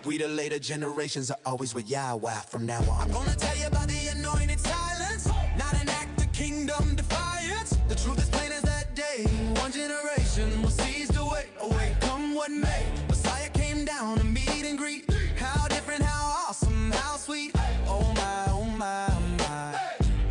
we the later generations are always with Yahweh from now on. I'm gonna tell you about the anointed silence, not an act of kingdom defiance. The truth is plain as that day. One generation will seize the way away, come what may. Messiah came down to meet and greet. How different, how awesome, how sweet. Oh my, oh my, oh my.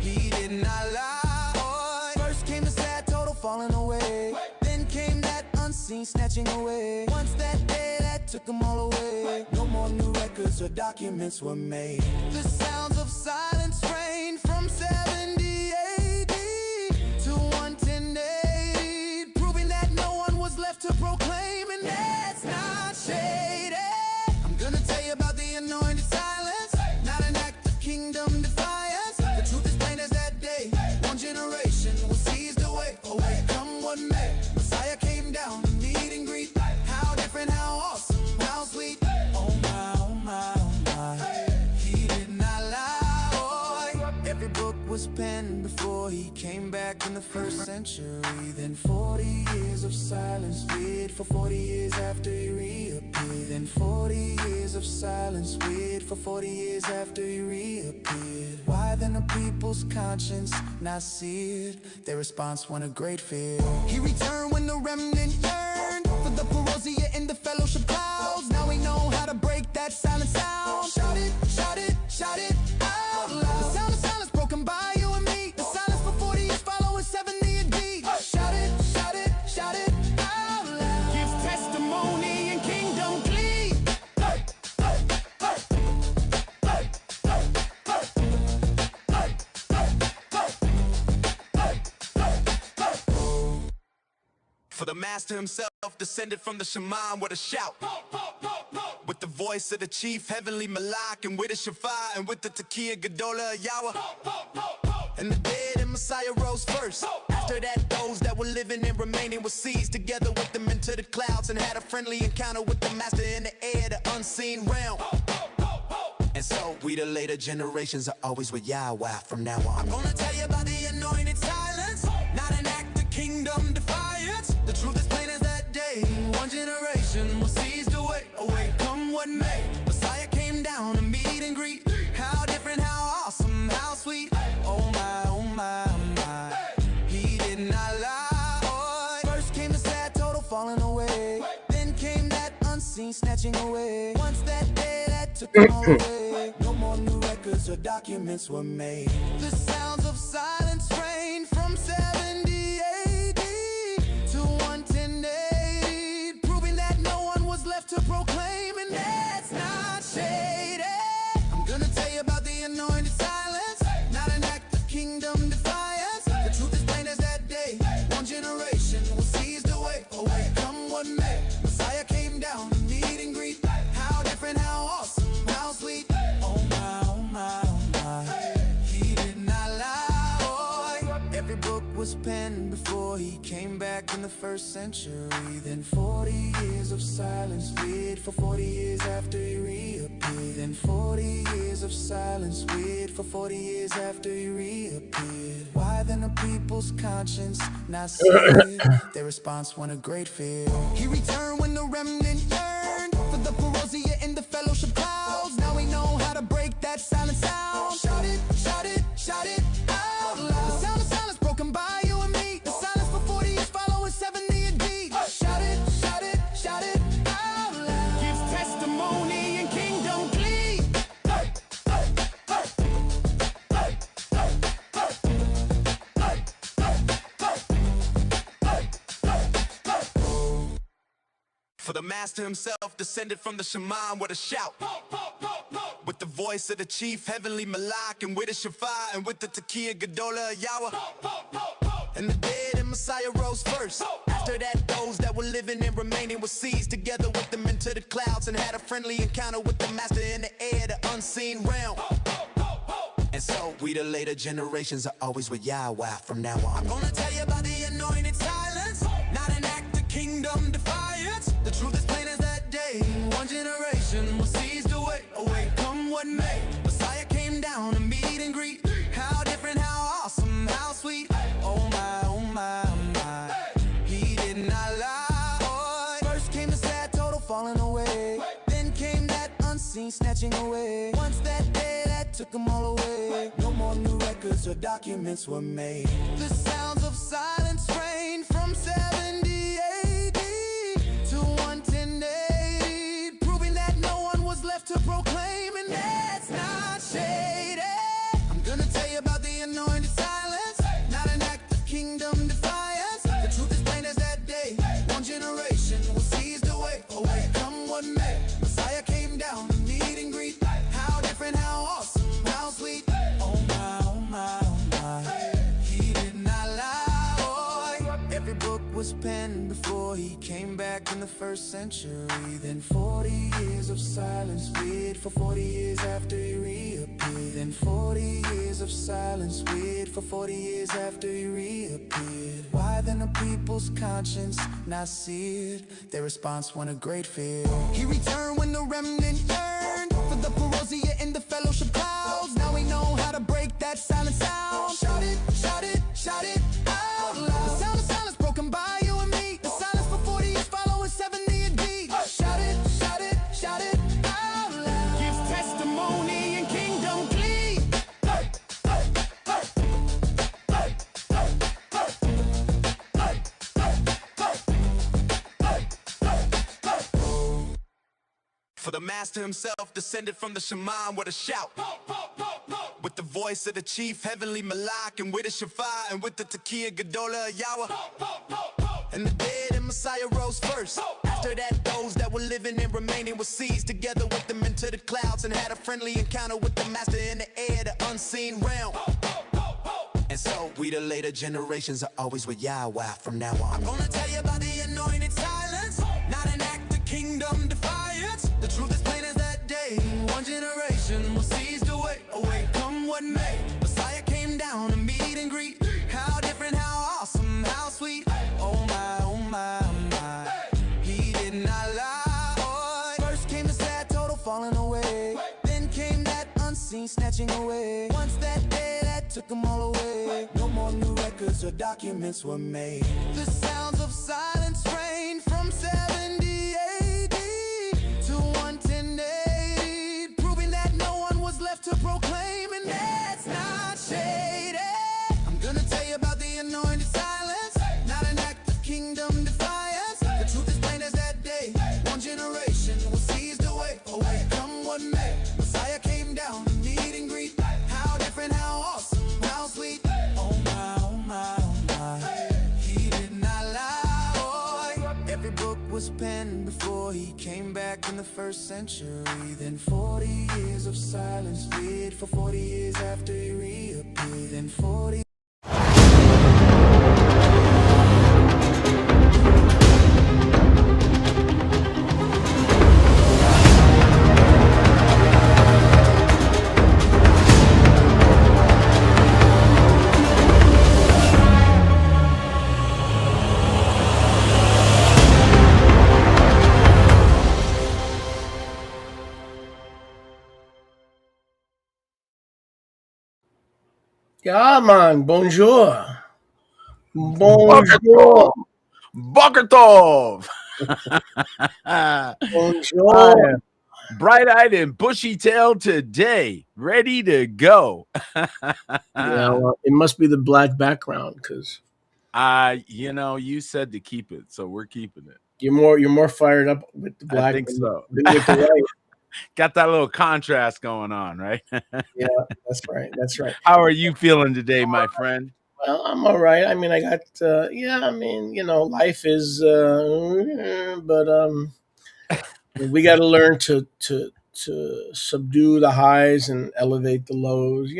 He did not lie. First came the sad total falling away. Then came that unseen snatching away. Once that day that took them all away. No more new records or documents were made. The sounds of silence reigned from 70 AD to 110 AD, proving that no one was left to proclaim, and that's not shady. I'm gonna tell you about the anointed silence, not an act of kingdom defiance. The truth is plain as that day. One generation will seize the way away, come what may. Messiah came down to meet and greet. How different, how awesome, how sweet. Oh my, oh my, oh my. He did not lie. Every book was penned before he came back in the first century. Then 40 years of silence, wait for 40 years after he reappeared. Then 40 years of silence, wait for 40 years after he reappeared. Why then the people's conscience not seared? Their response won a great fear. He returned when the remnant yearned for the parousia in the fellowship clouds. Now we know how to break that silent sound. Shout it, shout it, shout it out loud. The sound of silence broken by you and me. The silence for 40 years following 70 AD. Shout it, shout it, shout it out loud. Gives testimony and kingdom glee. For the master himself descended from the Shemam with a shout, with the voice of the chief heavenly Malak, and with the Shafar, and with the Tekiah Gedolah Yahweh. And the dead and Messiah rose first. After that, those that were living and remaining were seized together with them into the clouds, and had a friendly encounter with the master in the air, the unseen realm. And so we the later generations are always with Yahweh from now on. I'm gonna tell you about the anointed silence, not an act of kingdom defiance. The truth is plain as that day. One generation will seize the way away, come what may. Messiah came down to meet and greet. How different, how awesome, how sweet. Oh my, oh my, oh my. He did not lie. First came the sad total falling away. Then came that unseen snatching away. Once that day that took them all away. No more new records or documents were made. The sounds of silence reigned from 70 AD to 110 AD, proving that no one was left to proclaim, and that's not shady. I'm gonna tell you about the anointed silence, not an act of kingdom defiance. The truth is plain as that day. One generation will seize the way away, come what may. Messiah came down to meet and greet. How different, how awesome, how sweet. Oh my, oh my, oh my. He did not lie. Every book was penned before he came back in the first century. Then 40 years of silence, wait for 40 years after he reappeared. Then 40 years of silence, wait for 40 years after he reappeared. Why then the people's conscience not seared? Their response won a great fear. He returned when the remnant yearned for the parousia in the fellowship clouds. Now we know how to break that silent sound. Shout it, shout it, shout it out loud. The sound of silence broken by you and me. The silence for 40 years following 70 AD. Shout it, shout it, shout it out loud. Gives testimony and kingdom glee. For the master himself descended from the Shemam with a shout, with the voice of the chief heavenly Malak, and with the Shafar, and with the Tekiah Gedolah Yahweh. And the dead and Messiah rose first. After that, those that were living and remaining were seized together with them into the clouds, and had a friendly encounter with the master in the air, the unseen realm. And so we the later generations are always with Yahweh from now on. I'm gonna tell you about the anointed silence, not an act of kingdom defiance. The truth is plain as that day. One generation will seize the way away, come what may. Messiah came down to meet and greet. How different, how awesome, how sweet. Oh my, oh my, oh my. He did not lie. First came the sad total falling away. Then came that unseen snatching away. Once that day that took them all away. No more new records or documents were made. The sounds of silence reigned from 70 AD to 110 AD, proving that no one was left to proclaim, and that's not shady. I'm gonna tell you about the anointed silence, not an act of kingdom defiance. The truth is plain as that day. One generation was seized away. Away come what may. Messiah came down to meet and greet. How different, how awesome, how sweet. Oh my, oh my, oh my. He did not lie. Boy. Every book was penned before he came back in the first century. Then 40 years of silence, wait for 40 years after he reappeared. Then 40 years of silence, wait for 40 years after he reappeared. Why then the people's conscience not seared? Their response won a great fear. He returned when the remnant yearned for the parousia in the fellowship clouds. Now we know how to break that silent sound. Shout it, shout it, shout it out loud. The sound of silence broken by you and me. The silence for 40 years following 70 AD. Shout it, shout it, shout it out loud. Gives testimony and kingdom glee. For the master himself descended from the Shemaim with a shout. With the voice of the chief heavenly Malak, and with the Shafar, and with the Tekiah Gedolah Yahweh. And the dead and Messiah rose first. After that, those that were living and remaining were seized together with them into the clouds, and had a friendly encounter with the master in the air, the unseen realm. And so we the later generations are always with Yahweh from now on. I'm gonna tell you about the anointed silence, not an act of kingdom defiance. The truth is plain as that day. One generation was seized away. Away come what may. Messiah came down to meet and greet. How different, how awesome, how sweet. Oh my, oh my, oh my. He did not lie. First came the sad total falling away. Then came that unseen snatching away. Once that day that took them all away. No more new records or documents were made. The sounds of silence reigned from 70 AD to 110 AD, proving that no one was left to proclaim, and that's not shady. I'm gonna tell you about the anointed silence, not an act of kingdom defiance. The truth is plain as that day. One generation was seized away. Away come what may. Messiah came down to meet and greet. How different, how awesome, how sweet. Oh my, oh my, oh my. He did not lie. Boy. Every book was penned before he came back in the first century. Then 40 years of silence, wait for 40 years after he reappeared. Then 40. Yeah, man. Bonjour. Boker Bonjour. Tov. Boker Tov. Bonjour. I am bright-eyed and bushy-tailed today, ready to go. Yeah, well, it must be the black background because You said to keep it, so we're keeping it. you're more fired up with the I black think so. than with the white. Got that little contrast going on, right? Yeah, that's right. That's right. How are you feeling today, my friend? Well, I'm all right. I mean, I got life is, but we got to learn to subdue the highs and elevate the lows.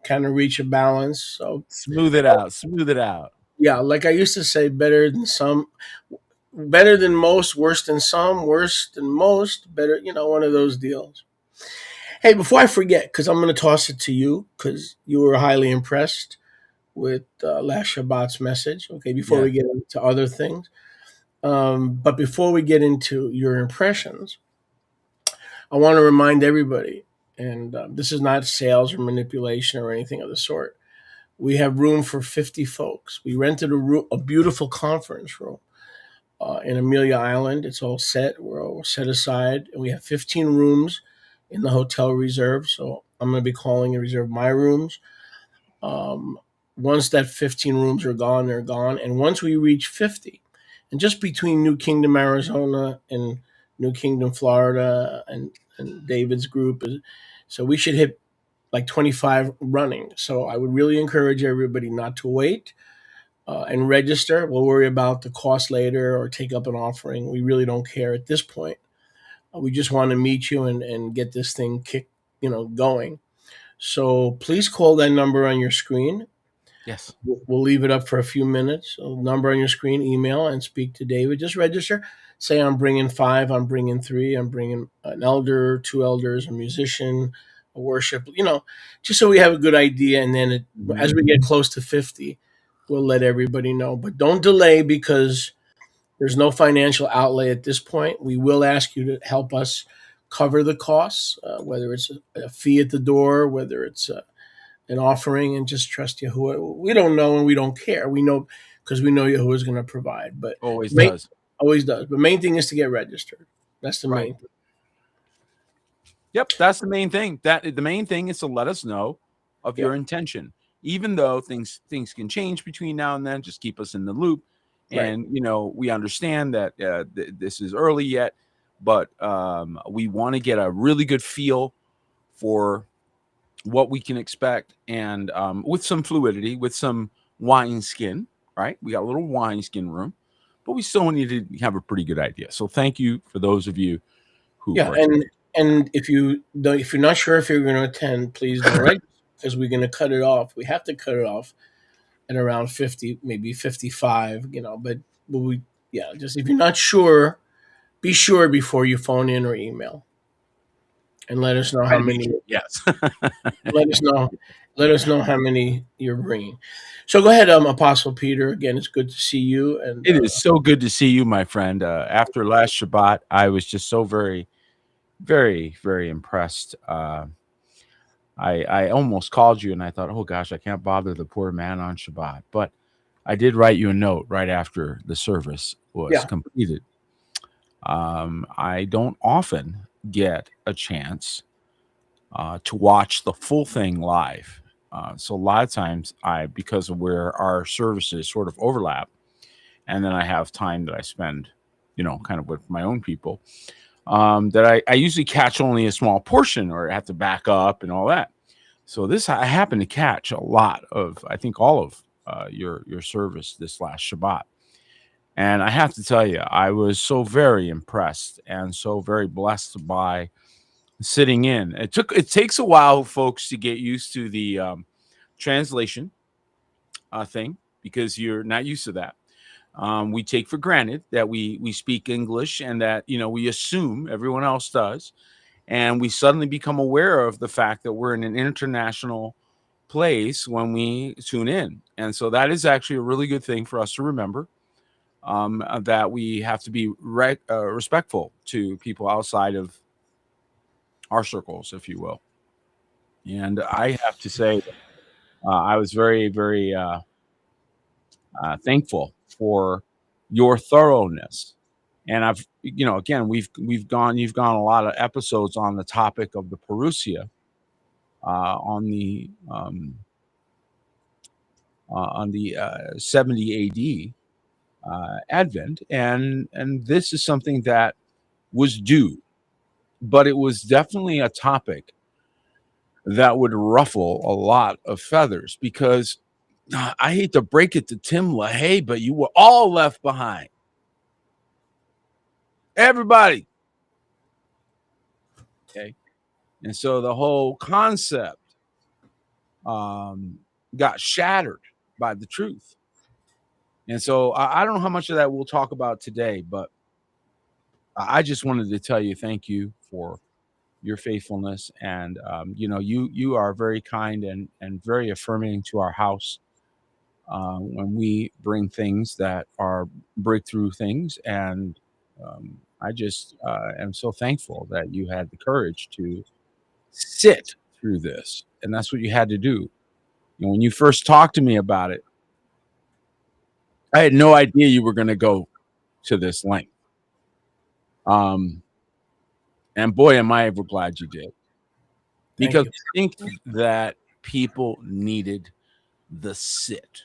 Kind of reach a balance. So Smooth it out. Smooth it out. yeah, like I used to say, better than most, worse than some, worse than most, better, one of those deals. Hey, before I forget, because I'm going to toss it to you, because you were highly impressed with last Shabbat's message. Okay, before we get into other things. But before we get into your impressions, I want to remind everybody, and this is not sales or manipulation or anything of the sort. We have room for 50 folks. We rented a beautiful conference room in Amelia Island. It's all set. We're all set aside, and we have 15 rooms in the hotel reserve. So I'm going to be calling and reserve my rooms. Um, Once that 15 rooms are gone, they're gone. And once we reach 50, and just between New Kingdom, Arizona, and New Kingdom, Florida, and David's group, so we should hit like 25 running. So I would really encourage everybody not to wait and register. We'll worry about the cost later or take up an offering. We really don't care at this point. We just want to meet you and get this thing going. So please call that number on your screen. Yes. We'll leave it up for a few minutes. A number on your screen, email, and speak to David. Just register. Say, I'm bringing 5, I'm bringing 3, I'm bringing an elder, 2 elders, a musician, a worship, just so we have a good idea. And then as we get close to 50, we'll let everybody know. But don't delay, because there's no financial outlay at this point. We will ask you to help us cover the costs, whether it's a fee at the door, whether it's an offering, and just trust Yahuwah. We don't know and we don't care. We know because we know Yahuwah is going to provide. But Always does. Always does. But main thing is to get registered. That's the main thing. Yep, that's the main thing. The main thing is to let us know of your intention. Even though things can change between now and then, just keep us in the loop. And we understand that this is early yet, but we want to get a really good feel for what we can expect, and with some fluidity, with some wineskin, right? We got a little wineskin room, but we still need to have a pretty good idea. So thank you for those of you who and if you're not sure if you're going to attend, please don't register, because we're going to cut it off. We have to cut it off at around 50, maybe 55, but just if you're not sure, be sure before you phone in or email. And let us know how many. Yes. Let us know how many you're bringing. So go ahead, Apostle Peter. Again, it's good to see you. And it is so good to see you, my friend. After last Shabbat, I was just so very, very, very impressed. I almost called you, and I thought, oh gosh, I can't bother the poor man on Shabbat. But I did write you a note right after the service was completed. I don't often get a chance to watch the full thing live. So a lot of times because of where our services sort of overlap, and then I have time that I spend, kind of with my own people, that I usually catch only a small portion, or have to back up and all that. So this, I happen to catch a lot of, I think all of your service this last Shabbat. And I have to tell you, I was so very impressed and so very blessed by sitting in. It takes a while, folks, to get used to the translation thing, because you're not used to that. We take for granted that we speak English, and that we assume everyone else does, and we suddenly become aware of the fact that we're in an international place when we tune in. And so that is actually a really good thing for us to remember. That we have to be respectful to people outside of our circles, if you will. And I have to say, I was very, very thankful for your thoroughness. And you've gone a lot of episodes on the topic of the Parousia, on the 70 AD. Advent, and this is something that was due, but it was definitely a topic that would ruffle a lot of feathers, because I hate to break it to Tim LaHaye, but you were all left behind. Everybody. Okay. And so the whole concept got shattered by the truth. And so I don't know how much of that we'll talk about today, but I just wanted to tell you thank you for your faithfulness. And, you are very kind and very affirming to our house when we bring things that are breakthrough things. And I just am so thankful that you had the courage to sit through this. And that's what you had to do. When you first talked to me about it, I had no idea you were going to go to this length. And boy, am I ever glad you did. Thank Because you. I think that people needed the sit.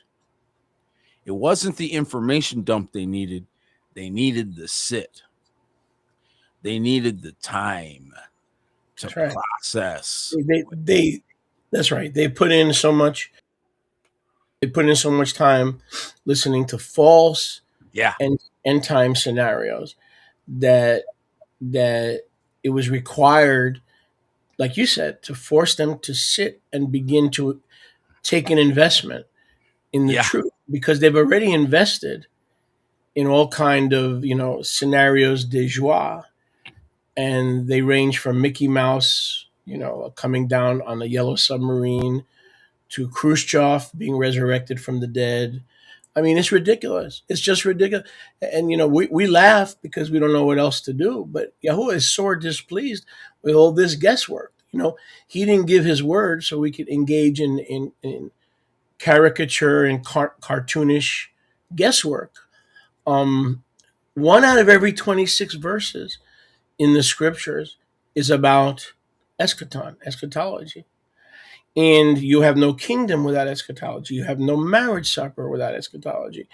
It wasn't the information dump they needed the sit. They needed the time to That's right. process. That's right. They put in so much. They put in so much time listening to false Yeah. and end time scenarios that it was required, like you said, to force them to sit and begin to take an investment in the Yeah. truth, because they've already invested in all kind of scenarios de joie, and they range from Mickey Mouse coming down on a yellow submarine to Khrushchev being resurrected from the dead. I mean, it's ridiculous. It's just ridiculous. And, we laugh because we don't know what else to do. But Yahuwah is sore displeased with all this guesswork. He didn't give his word so we could engage in caricature and cartoonish guesswork. One out of every 26 verses in the scriptures is about eschatology. And you have no kingdom without eschatology. You have no marriage supper without eschatology.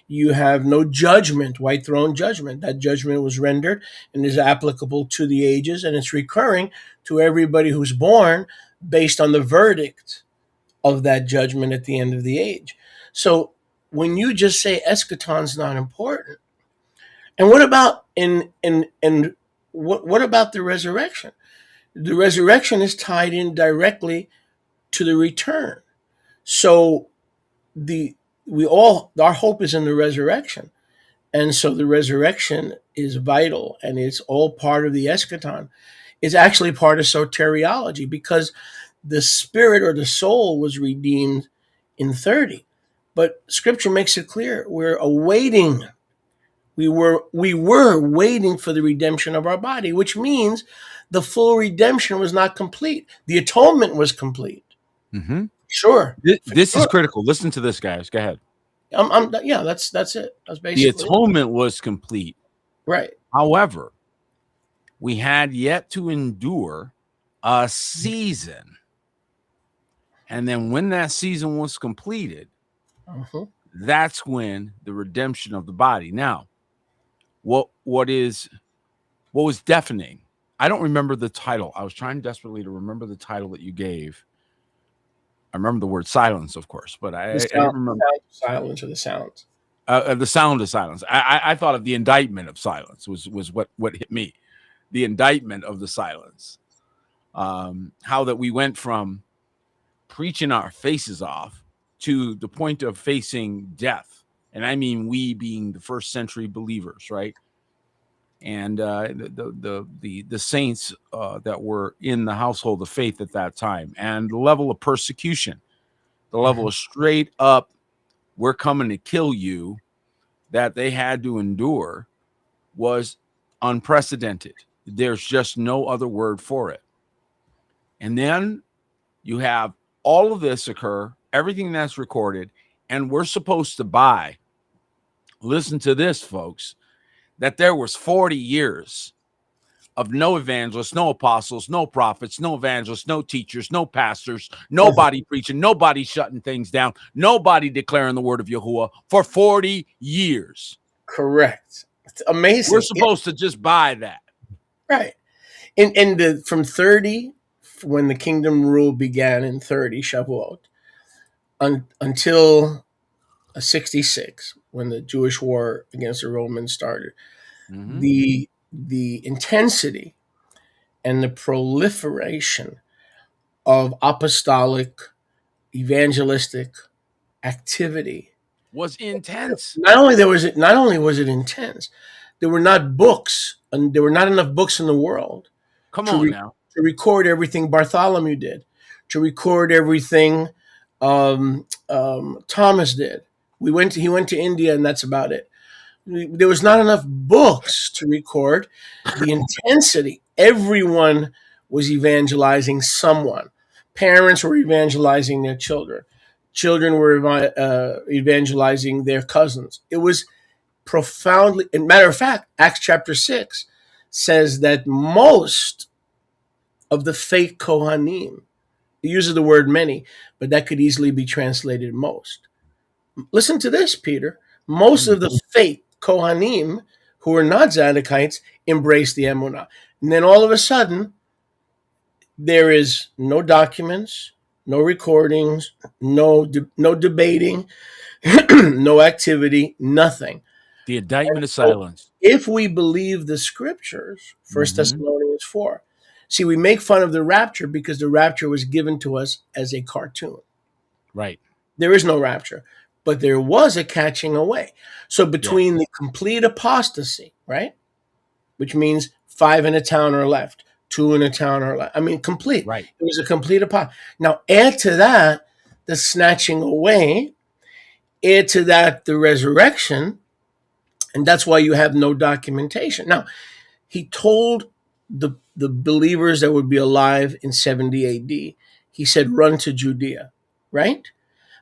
You have no judgment, white throne judgment. That judgment was rendered and is applicable to the ages, and it's recurring to everybody who's born based on the verdict of that judgment at the end of the age. So when you just say eschaton's not important, and what about what about the resurrection? The resurrection is tied in directly to the return. So our hope is in the resurrection. And so the resurrection is vital, and it's all part of the eschaton. It's actually part of soteriology, because the spirit or the soul was redeemed in 30. But scripture makes it clear we're awaiting. We were waiting for the redemption of our body, which means the full redemption was not complete. The atonement was complete. Mm-hmm. Sure. This is critical. Listen to this, guys. Go ahead. Yeah, that's it. That's basically the atonement was complete. Right. However, we had yet to endure a season. And then when that season was completed, that's when the redemption of the body. Now, what was deafening? I don't remember the title. I was trying desperately to remember the title that you gave. I remember the word silence, of course, but I don't remember silence or the sounds. The sound of silence. I thought of the indictment of silence was what hit me. The indictment of the silence. How that we went from preaching our faces off to the point of facing death, and I mean we being the first century believers, right? And the saints that were in the household of faith at that time, and the level of persecution, the level of straight up, we're coming to kill you, that they had to endure was unprecedented. There's just no other word for it. And then you have all of this occur, everything that's recorded, and we're supposed to buy. Listen to this, folks. That there was 40 years of no evangelists, no apostles, no prophets, no evangelists, no teachers, no pastors, nobody preaching, nobody shutting things down, nobody declaring the word of Yahuwah for 40 years. Correct. It's amazing. We're supposed to just buy that. Right. And from 30, when the kingdom rule began in 30, Shavuot, until 66, when the Jewish war against the Romans started, the intensity and the proliferation of apostolic, evangelistic activity was intense. Not only was it intense, there were not books, and there were not enough books in the world. To record everything Bartholomew did, to record everything Thomas did. He went to India, and that's about it. There was not enough books to record the intensity. Everyone was evangelizing someone. Parents were evangelizing their children. Children were evangelizing their cousins. It was profoundly, and matter of fact, Acts chapter 6 says that most of the fake Kohanim, it uses the word many, but that could easily be translated most. Listen to this, Peter. Most of the fake Kohanim who are not Zadokites embrace the Emunah. And then all of a sudden, there is no documents, no recordings, no debating, no activity, nothing. The indictment of silence. If we believe the scriptures, 1 Thessalonians 4, see, we make fun of the rapture because the rapture was given to us as a cartoon. Right. There is no rapture, but there was a catching away. So between the complete apostasy, right, which means 5 in a town are left, 2 in a town are left. I mean, complete. Right. It was a complete apostasy. Now, add to that the snatching away, add to that the resurrection, and that's why you have no documentation. Now, he told the believers that would be alive in 70 AD, he said, run to Judea, right?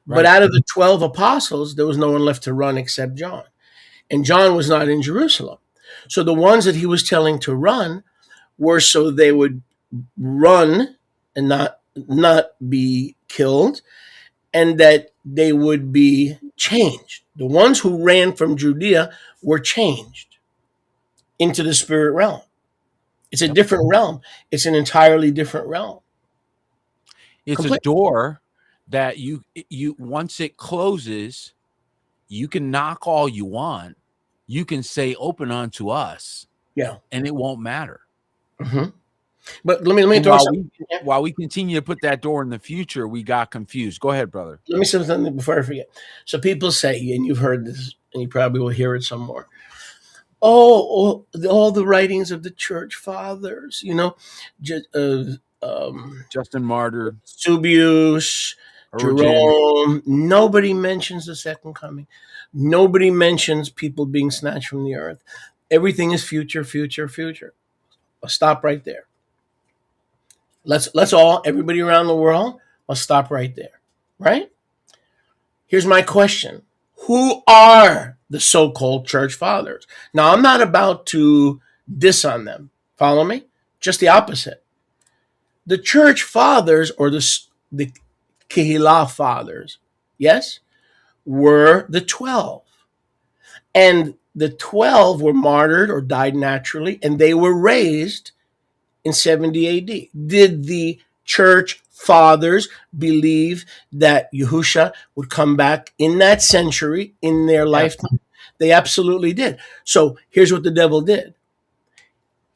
But out of the 12 apostles, there was no one left to run except John. And John was not in Jerusalem. So the ones that he was telling to run were so they would run and not be killed, and that they would be changed. The ones who ran from Judea were changed into the spirit realm. It's a different realm. It's an entirely different realm. It's a door that you once it closes, you can knock all you want. You can say, open unto us. Yeah. And it won't matter. Mm-hmm. But let me throw something. While we continue to put that door in the future, we got confused. Go ahead, brother. Let me say something before I forget. So people say, and you've heard this, and you probably will hear it some more. All the writings of the church fathers, Justin Martyr, Subius, Jerome. Nobody mentions the second coming. Nobody mentions people being snatched from the earth. Everything is future, future, future. I'll stop right there. Let's all, everybody around the world, I'll stop right there. Right? Here's my question. Who are the so-called church fathers? Now, I'm not about to diss on them. Follow me? Just the opposite. The church fathers, or the Kehillah fathers, yes, were the 12. And the 12 were martyred or died naturally, and they were raised in 70 AD. Did the church fathers believe that Yahusha would come back in that century, in their lifetime? They absolutely did. So here's what the devil did.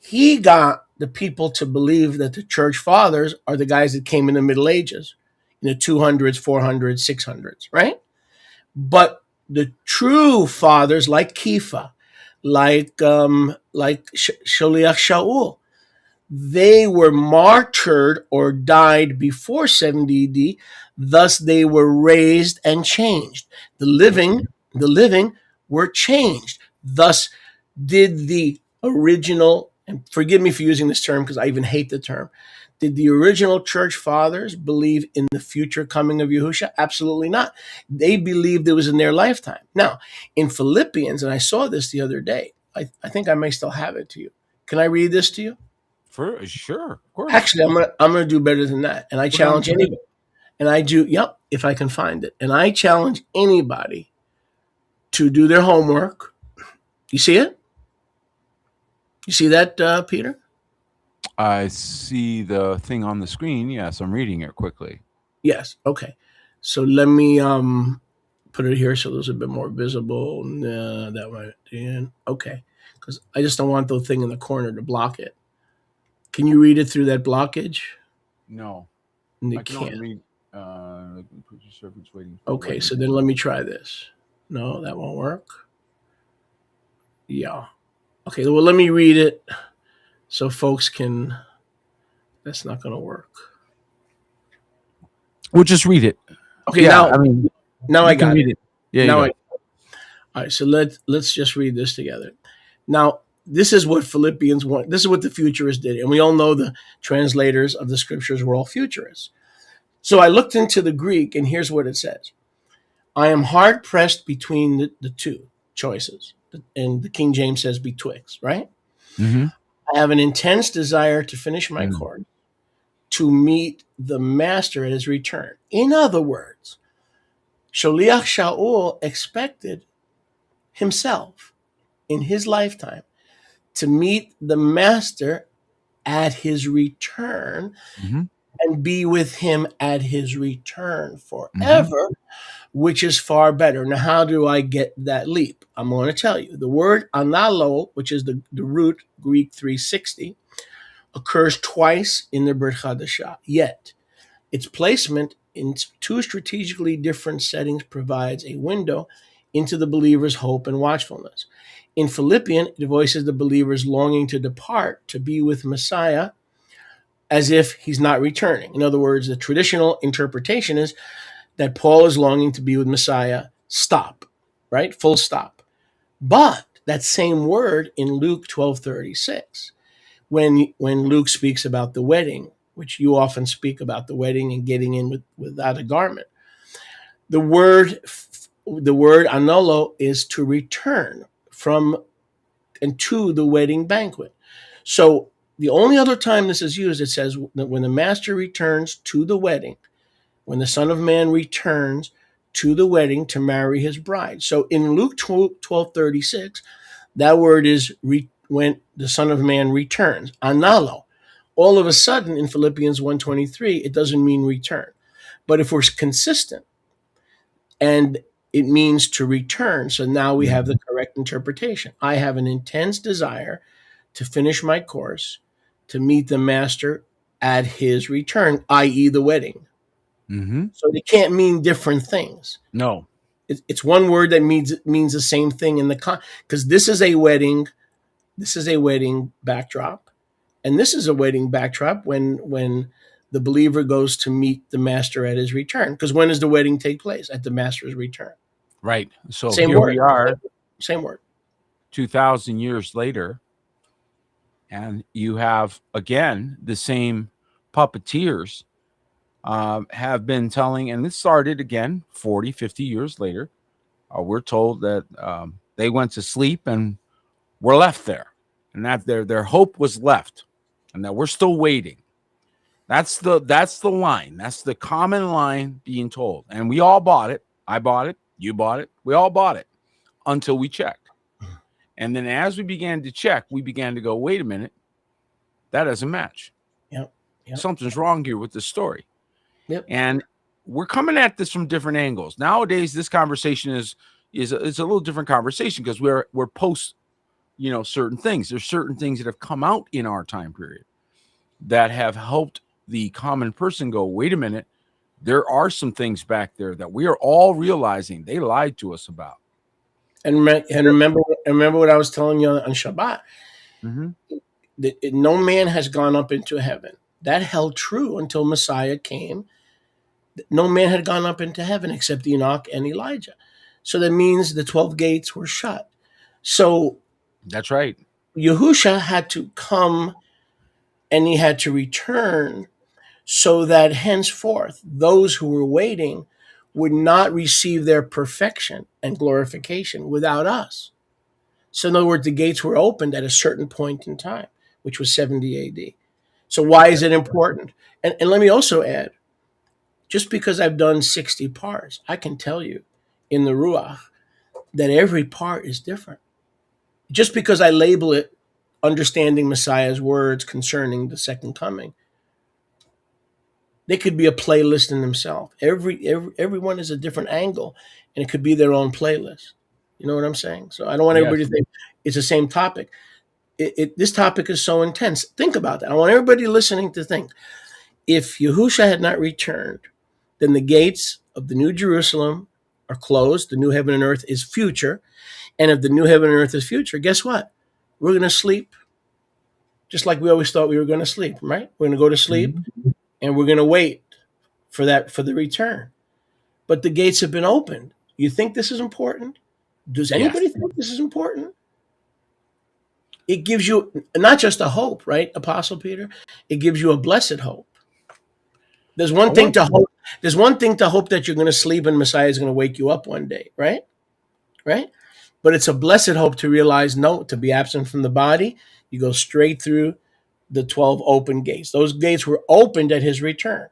He got the people to believe that the church fathers are the guys that came in the Middle Ages, in the 200s, 400s, 600s, right? But the true fathers, like Kepha, like Sholiach Shaul, they were martyred or died before 70 AD. Thus, they were raised and changed. The living were changed. Thus, did the original, and forgive me for using this term because I even hate the term, did the original church fathers believe in the future coming of Yahusha? Absolutely not. They believed it was in their lifetime. Now, in Philippians, and I saw this the other day, I think I may still have it to you. Can I read this to you? For sure, of course. Actually, I'm gonna do better than that, and I challenge anybody. And I do, if I can find it. And I challenge anybody to do their homework. You see it? You see that, Peter? I see the thing on the screen. Yes, I'm reading it quickly. Yes. Okay. So let me put it here so there's a bit more visible. That might be okay. Because I just don't want the thing in the corner to block it. Can you read it through that blockage? No. I can't. Read. Okay, so then let me try this. No, that won't work. Yeah. Okay, well, let me read it so folks can. That's not going to work. We'll just read it. Okay, yeah, now I got it. Yeah. Now all right, so let's just read this together. Now, this is what Philippians want. This is what the futurists did. And we all know the translators of the scriptures were all futurists. So I looked into the Greek, and here's what it says. I am hard pressed between the two choices. and the King James says betwixt, right? Mm-hmm. I have an intense desire to finish my Mm. course, to meet the master at his return. In other words, Sholiach Shaul expected himself in his lifetime to meet the master at his return Mm-hmm. and be with him at his return Mm-hmm. forever, which is far better. Now, how do I get that leap? I'm going to tell you. The word analo, which is the root Greek 360, occurs twice in the Brit Hadashah. Yet, its placement in two strategically different settings provides a window into the believer's hope and watchfulness. In Philippian, it voices the believer's longing to depart to be with Messiah as if he's not returning. In other words, the traditional interpretation is that Paul is longing to be with Messiah, stop, right? Full stop. But that same word in Luke 12:36, when Luke speaks about the wedding, which you often speak about the wedding and getting in without a garment, the word anolo is to return from and to the wedding banquet. So the only other time this is used, it says that when the master returns to the wedding, when the Son of Man returns to the wedding to marry his bride. So in Luke 12:36, that word is when the Son of Man returns, analo. All of a sudden in Philippians 1:23, it doesn't mean return. But if we're consistent and it means to return, so now we have the correct interpretation. I have an intense desire to finish my course, to meet the master at his return, i.e., the wedding. Mm-hmm. So they can't mean different things. No. It's one word that means the same thing in the because this is a wedding. This is a wedding backdrop, and this is a wedding backdrop when the believer goes to meet the master at his return. Because when does the wedding take place? At the master's return. Right. So Same here word. we are, Same word. 2,000 years later, and you have again the same puppeteers have been telling, and this started again 40, 50 years later. We're told that they went to sleep and were left there, and that their hope was left, and that we're still waiting. That's the line. That's the common line being told, and we all bought it. I bought it. You bought it. We all bought it until we checked, and then as we began to check, we began to go, wait a minute, that doesn't match. Yep. Something's wrong here with the story. Yep. And we're coming at this from different angles. Nowadays, this conversation is a little different conversation because we're post, certain things. There's certain things that have come out in our time period that have helped the common person go, wait a minute, there are some things back there that we are all realizing they lied to us about. And remember what I was telling you on Shabbat. Mm-hmm. No man has gone up into heaven. That held true until Messiah came. No man had gone up into heaven except Enoch and Elijah. So that means the 12 gates were shut. So that's right. Yahusha had to come and he had to return so that henceforth those who were waiting would not receive their perfection and glorification without us. So in other words, the gates were opened at a certain point in time, which was 70 AD. So why is it important? And let me also add, just because I've done 60 parts, I can tell you in the Ruach that every part is different. Just because I label it understanding Messiah's words concerning the second coming, they could be a playlist in themselves. Everyone is a different angle, and it could be their own playlist. You know what I'm saying? So I don't want everybody to think it's the same topic. This topic is so intense. Think about that. I want everybody listening to think. If Yahusha had not returned, then the gates of the New Jerusalem are closed. The new heaven and earth is future. And if the new heaven and earth is future, guess what? We're going to sleep just like we always thought we were going to sleep, right? We're going to go to sleep and we're going to wait for the return. But the gates have been opened. You think this is important? Does anybody think this is important? It gives you not just a hope, right, Apostle Peter? It gives you a blessed hope. There's one thing to hope. There's one thing to hope that you're going to sleep and Messiah is going to wake you up one day, right? Right? But it's a blessed hope to realize, no, to be absent from the body, you go straight through the 12 open gates. Those gates were opened at his return.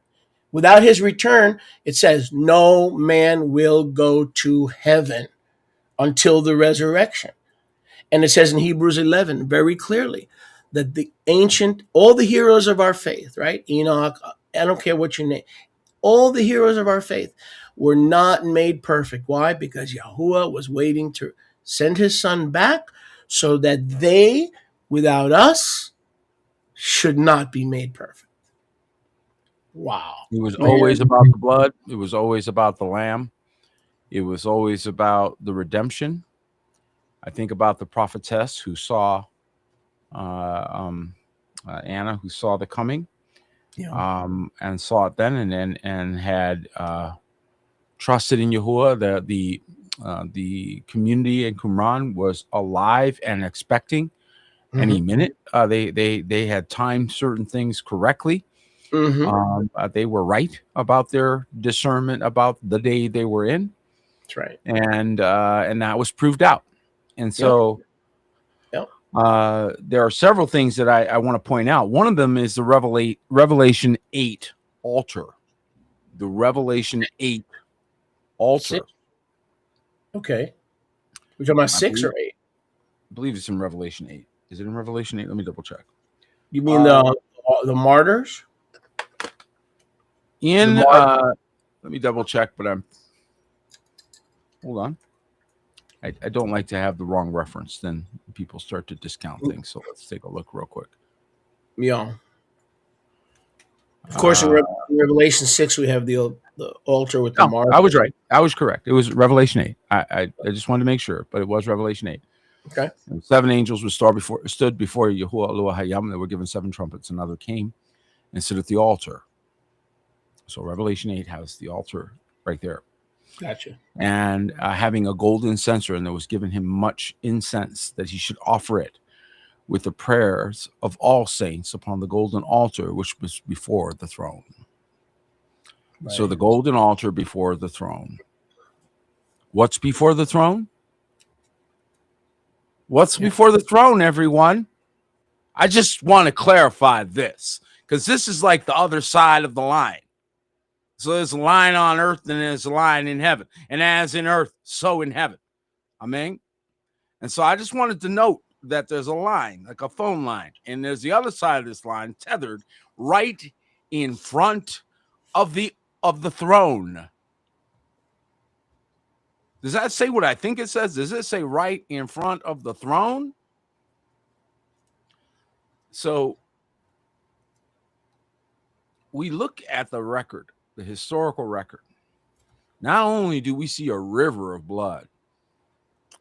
Without his return, it says, no man will go to heaven until the resurrection. And it says in Hebrews 11 very clearly that all the heroes of our faith, right? Enoch, I don't care what your name, all the heroes of our faith were not made perfect. Why? Because Yahuwah was waiting to send his son back so that they, without us, should not be made perfect. Wow. It was always about the blood. It was always about the lamb. It was always about the redemption. I think about the prophetess who saw Anna, who saw the coming, and saw it then, and had trusted in Yahuwah. The community in Qumran was alive and expecting any minute. They had timed certain things correctly. They were right about their discernment about the day they were in. That's right. And that was proved out. And so there are several things that I want to point out. One of them is the Revelation 8 altar. The Revelation 8 altar. Okay. We're talking about 6 or 8? I believe it's in Revelation 8. Is it in Revelation 8? Let me double check. You mean the martyrs? Let me double check, but hold on. I don't like to have the wrong reference. Then people start to discount things. So let's take a look real quick. Yeah. Of course, in Revelation 6, we have the altar with the martyrs. I was right. I was correct. It was Revelation 8. I just wanted to make sure, but it was Revelation 8. Okay. And 7 angels stood before Yahuwah Eloah Hayam. They were given 7 trumpets. Another came and stood at the altar. So Revelation 8 has the altar right there. Gotcha. And having a golden censer, and there was given him much incense that he should offer it with the prayers of all saints upon the golden altar, which was before the throne. Right. So the golden altar before the throne. What's before the throne? What's before the throne, everyone? I just want to clarify this, because this is like the other side of the line. So there's a line on earth and there's a line in heaven. And as in earth, so in heaven. Amen. And so I just wanted to note that there's a line, like a phone line. And there's the other side of this line tethered right in front of the throne. Does that say what I think it says? Does it say right in front of the throne? So we look at the record, the historical record. Not only do we see a river of blood,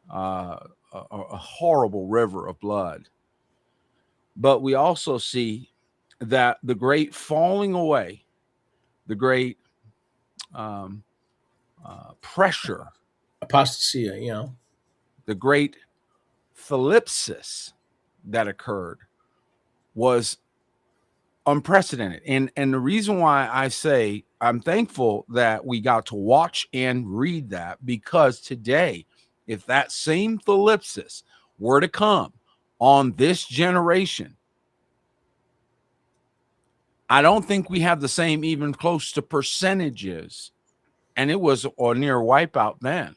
a horrible river of blood, but we also see that the great falling away, the great pressure, apostasy, the great thlipsis that occurred was unprecedented. And the reason why I say I'm thankful that we got to watch and read that, because today, if that same thlipsis were to come on this generation, I don't think we have the same, even close to percentages. And it was a near wipeout then.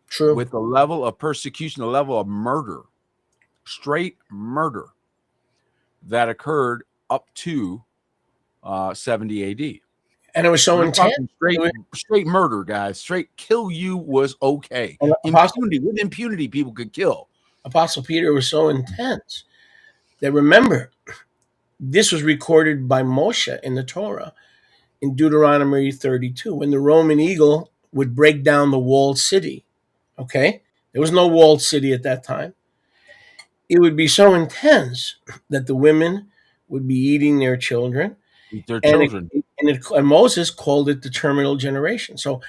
True. With the level of persecution, the level of murder, straight murder that occurred up to 70 AD. And it was so intense. Straight murder, guys. Straight kill you was okay. With impunity, people could kill. Apostle Peter was so intense that, remember, this was recorded by Moshe in the Torah in Deuteronomy 32, when the Roman eagle would break down the walled city. Okay? There was no walled city at that time. It would be so intense that the women would be eating their children. And Moses called it the terminal generation. So,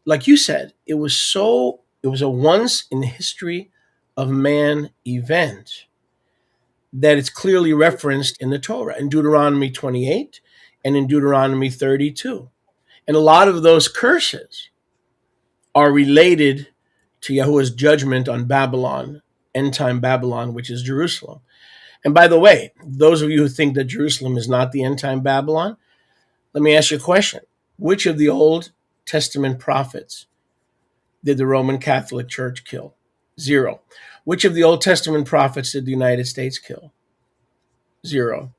like you said, it was a once in the history of man event that it's clearly referenced in the Torah, in Deuteronomy 28 and in Deuteronomy 32. And a lot of those curses are related to Yahuwah's judgment on Babylon, end time Babylon, which is Jerusalem. And by the way, those of you who think that Jerusalem is not the end time Babylon, let me ask you a question. Which of the Old Testament prophets did the Roman Catholic Church kill? 0. Which of the Old Testament prophets did the United States kill? 0.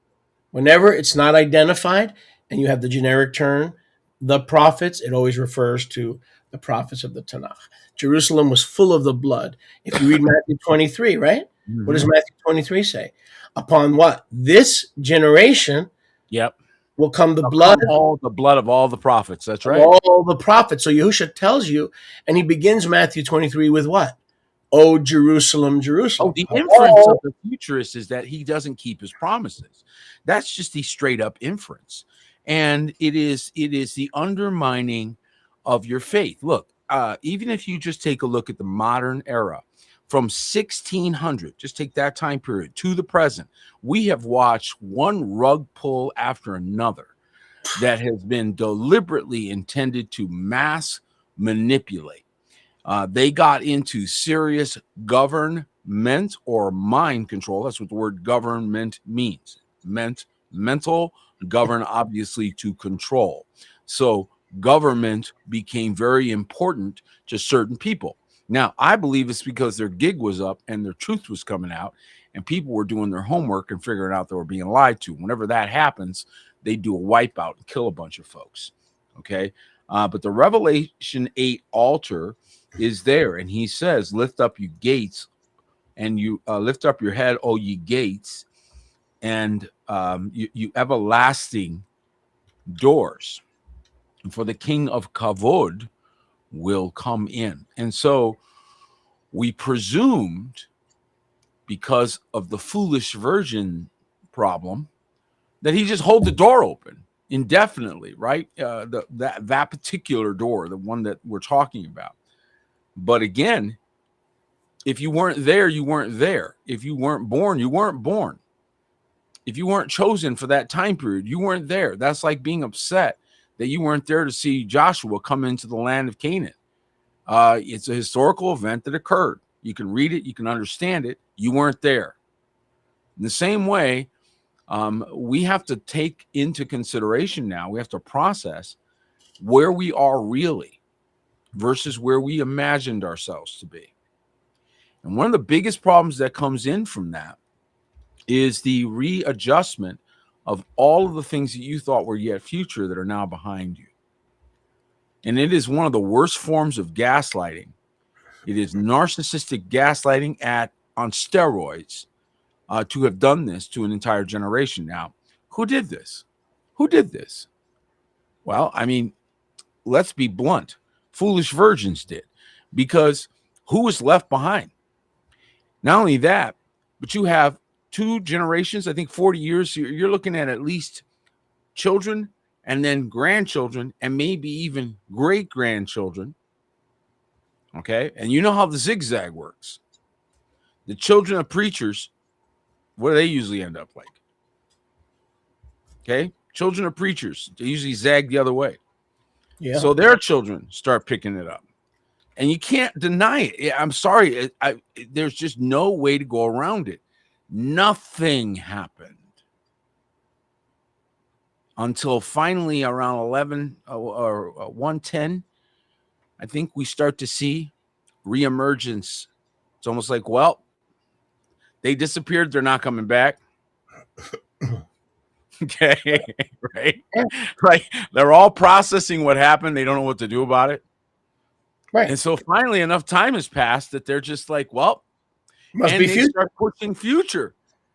Whenever it's not identified and you have the generic term, the prophets, it always refers to the prophets of the Tanakh. Jerusalem was full of the blood. If you read Matthew 23, right? Mm-hmm. What does Matthew 23 say? Upon what? This generation Yep. will come the blood. All the blood of all the prophets. That's right. All the prophets. So Yahusha tells you, and he begins Matthew 23 with what? Oh, Jerusalem, Jerusalem. Oh, the inference of the futurist is that he doesn't keep his promises. That's just the straight up inference. And it is the undermining of your faith. Look, even if you just take a look at the modern era, from 1600, just take that time period to the present, we have watched one rug pull after another that has been deliberately intended to mass manipulate. They got into serious government or mind control. That's what the word government means. Mental, govern, obviously, to control. So government became very important to certain people. Now, I believe it's because their gig was up and their truth was coming out and people were doing their homework and figuring out they were being lied to. Whenever that happens, they do a wipeout and kill a bunch of folks. Okay. But the Revelation 8 altar is there. And he says, lift up you gates and you lift up your head, O ye gates, and you everlasting doors. And for the King of Kavod will come in. And so we presumed, because of the foolish virgin problem, that he just hold the door open indefinitely, right? That particular door, the one that we're talking about. But again, if you weren't there, you weren't there. If you weren't born, you weren't born. If you weren't chosen for that time period, you weren't there. That's like being upset that you weren't there to see Joshua come into the land of Canaan. It's a historical event that occurred. You can read it, you can understand it. You weren't there. In the same way, we have to take into consideration now, we have to process where we are really versus where we imagined ourselves to be. And one of the biggest problems that comes in from that is the readjustment of all of the things that you thought were yet future that are now behind you. And it is one of the worst forms of gaslighting. It is narcissistic gaslighting on steroids to have done this to an entire generation. Now, who did this? Who did this? Well, I mean, let's be blunt. Foolish virgins did. Because who was left behind? Not only that, but you have 2 generations, I think 40 years, you're looking at least children and then grandchildren and maybe even great-grandchildren. Okay? And you know how the zigzag works. The children of preachers, what do they usually end up like? Okay? Children of preachers, they usually zag the other way. Yeah. So their children start picking it up. And you can't deny it. I'm sorry. There's just no way to go around it. Nothing happened until finally around 11 or 110. I think we start to see reemergence. It's almost like, well, they disappeared. They're not coming back. Okay. Right. Like they're all processing what happened. They don't know what to do about it. Right. And so finally enough time has passed that they're just like, well, Must and be they future. start pushing future.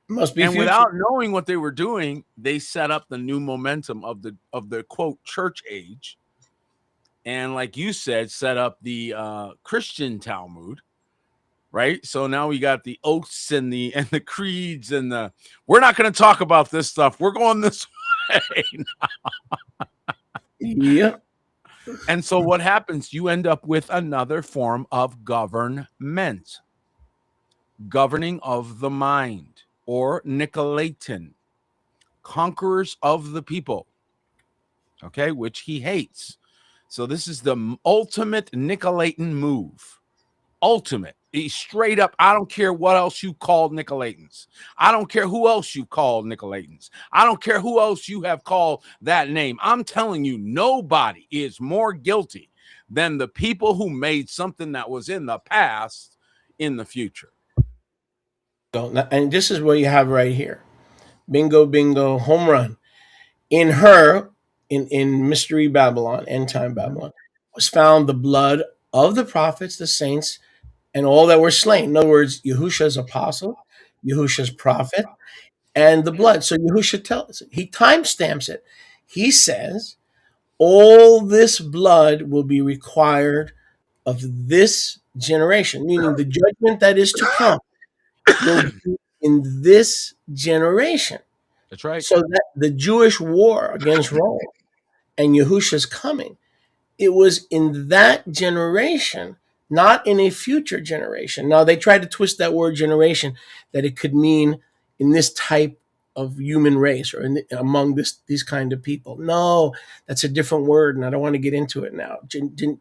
Must be And future. without knowing what they were doing, they set up the new momentum of the quote church age. And like you said, set up the Christian Talmud, right? So now we got the oaths and the creeds and we're not going to talk about this stuff. We're going this way. Yeah. And so what happens? You end up with another form of government, governing of the mind, or Nicolaitan, conquerors of the people, okay, which he hates. So this is the ultimate Nicolaitans move. Ultimate. He's straight up. I don't care what else you called Nicolaitans. I don't care who else you called Nicolaitans. I don't care who else you have called that name. I'm telling you, nobody is more guilty than the people who made something that was in the past in the future. And this is what you have right here. Bingo, bingo, home run. In her, in Mystery Babylon, End Time Babylon, was found the blood of the prophets, the saints, and all that were slain. In other words, Yahusha's apostle, Yahusha's prophet, and the blood. So Yahusha tells it. He timestamps it. He says, all this blood will be required of this generation, meaning the judgment that is to come will be in this generation. That's right. So that the Jewish war against Rome and Yahusha's coming, it was in that generation, not in a future generation. Now, they tried to twist that word generation that it could mean in this type of human race or among these kind of people. No, that's a different word, and I don't want to get into it now. Gene,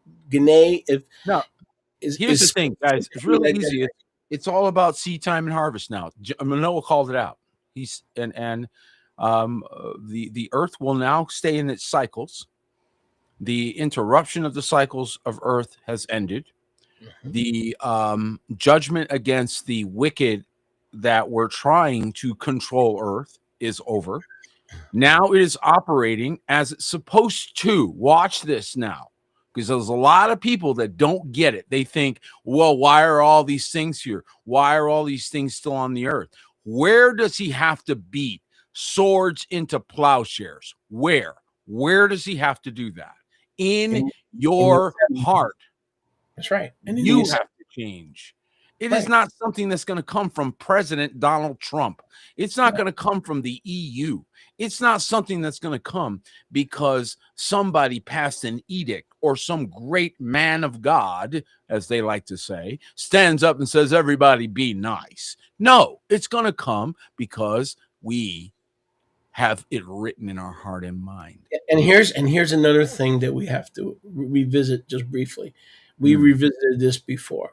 No, here's the thing, guys. It's really easy. It's all about seed time and harvest now. Manoah called it out. He's the earth will now stay in its cycles. The interruption of the cycles of earth has ended. Mm-hmm. The judgment against the wicked that were trying to control earth is over. Now it is operating as it's supposed to. Watch this now, because there's a lot of people that don't get it. They think, well, why are all these things here? Why are all these things still on the earth? Where does he have to beat swords into plowshares? Where does he have to do that? In your heart. That's right. And you have to change. It is not something that's going to come from President Donald Trump. It's not going to come from the EU. It's not something that's going to come because somebody passed an edict or some great man of God, as they like to say, stands up and says, everybody be nice. No, it's going to come because we have it written in our heart and mind. And here's another thing that we have to revisit just briefly. We revisited this before.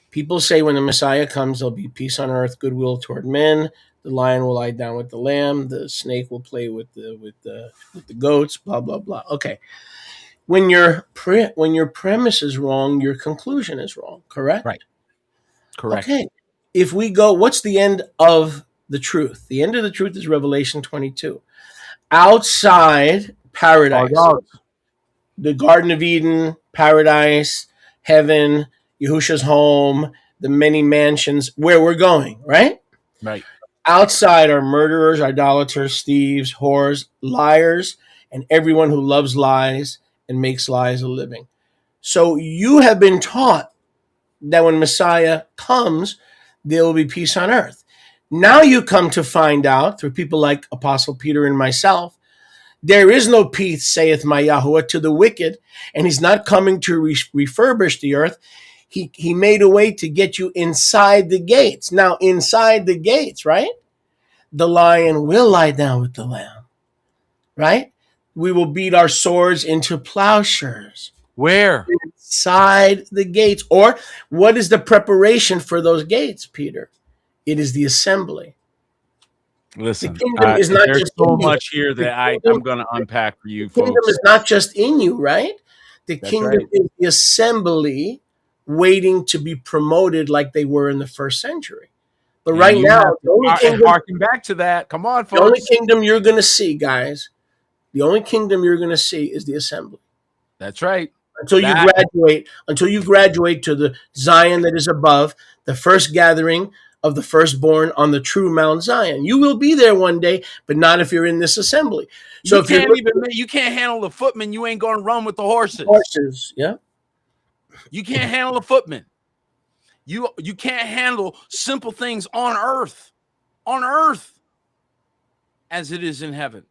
People say when the Messiah comes, there'll be peace on earth, goodwill toward men. The lion will lie down with the lamb. The snake will play with the goats. Blah blah blah. Okay, when your premise is wrong, your conclusion is wrong. Correct. Right. Correct. Okay. If we go, what's the end of the truth? The end of the truth is Revelation 22. Outside paradise, the Garden of Eden, paradise, heaven, Yahusha's home, the many mansions, where we're going, right? Right. Outside are murderers, idolaters, thieves, whores, liars, and everyone who loves lies and makes lies a living. So you have been taught that when Messiah comes, there will be peace on earth. Now you come to find out through people like Apostle Peter and myself, there is no peace, saith my Yahuwah, to the wicked, and he's not coming to refurbish the earth. He made a way to get you inside the gates. Now, inside the gates, right? The lion will lie down with the lamb, right? We will beat our swords into plowshares. Where? Inside the gates. Or what is the preparation for those gates, Peter? It is the assembly. Listen, the kingdom is not there's just so in you. much here that I'm going to unpack for you The kingdom folks. is not just in you, right? The That's kingdom right. is the assembly waiting to be promoted like they were in the first century. But And right you now, have the only to kingdom, harken back to that. Come on, the only folks. kingdom you're going to see, guys, the only kingdom you're going to see is the assembly. That's right. Until you graduate to the Zion that is above, the first gathering of the firstborn on the true Mount Zion. You will be there one day, but not if you're in this assembly. So if You can't handle the footman, you ain't going to run with the horses. Yeah. You can't handle the footman. You can't handle simple things on earth as it is in heaven.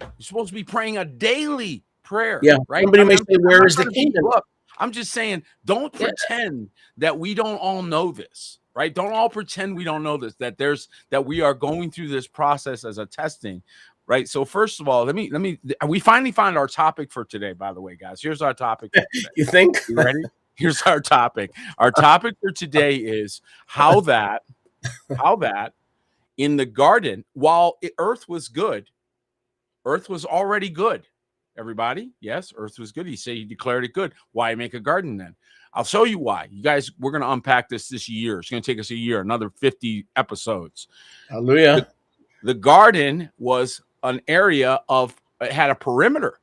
You're supposed to be praying a daily prayer. Yeah. Right. Somebody may say, where is the kingdom? I'm just saying, don't pretend that we don't all know this. Right? Don't all pretend we don't know this, that we are going through this process as a testing, right? So first of all, we finally found our topic for today, by the way, guys. Here's our topic for today. You think? You ready? Here's our topic. Our topic for today is how that in the garden, while earth was good, earth was already good. Everybody, yes, earth was good. He declared it good. Why make a garden then? I'll show you why. You guys, we're going to unpack this year. It's going to take us a year, another 50 episodes. Hallelujah. The garden was an area it had a perimeter.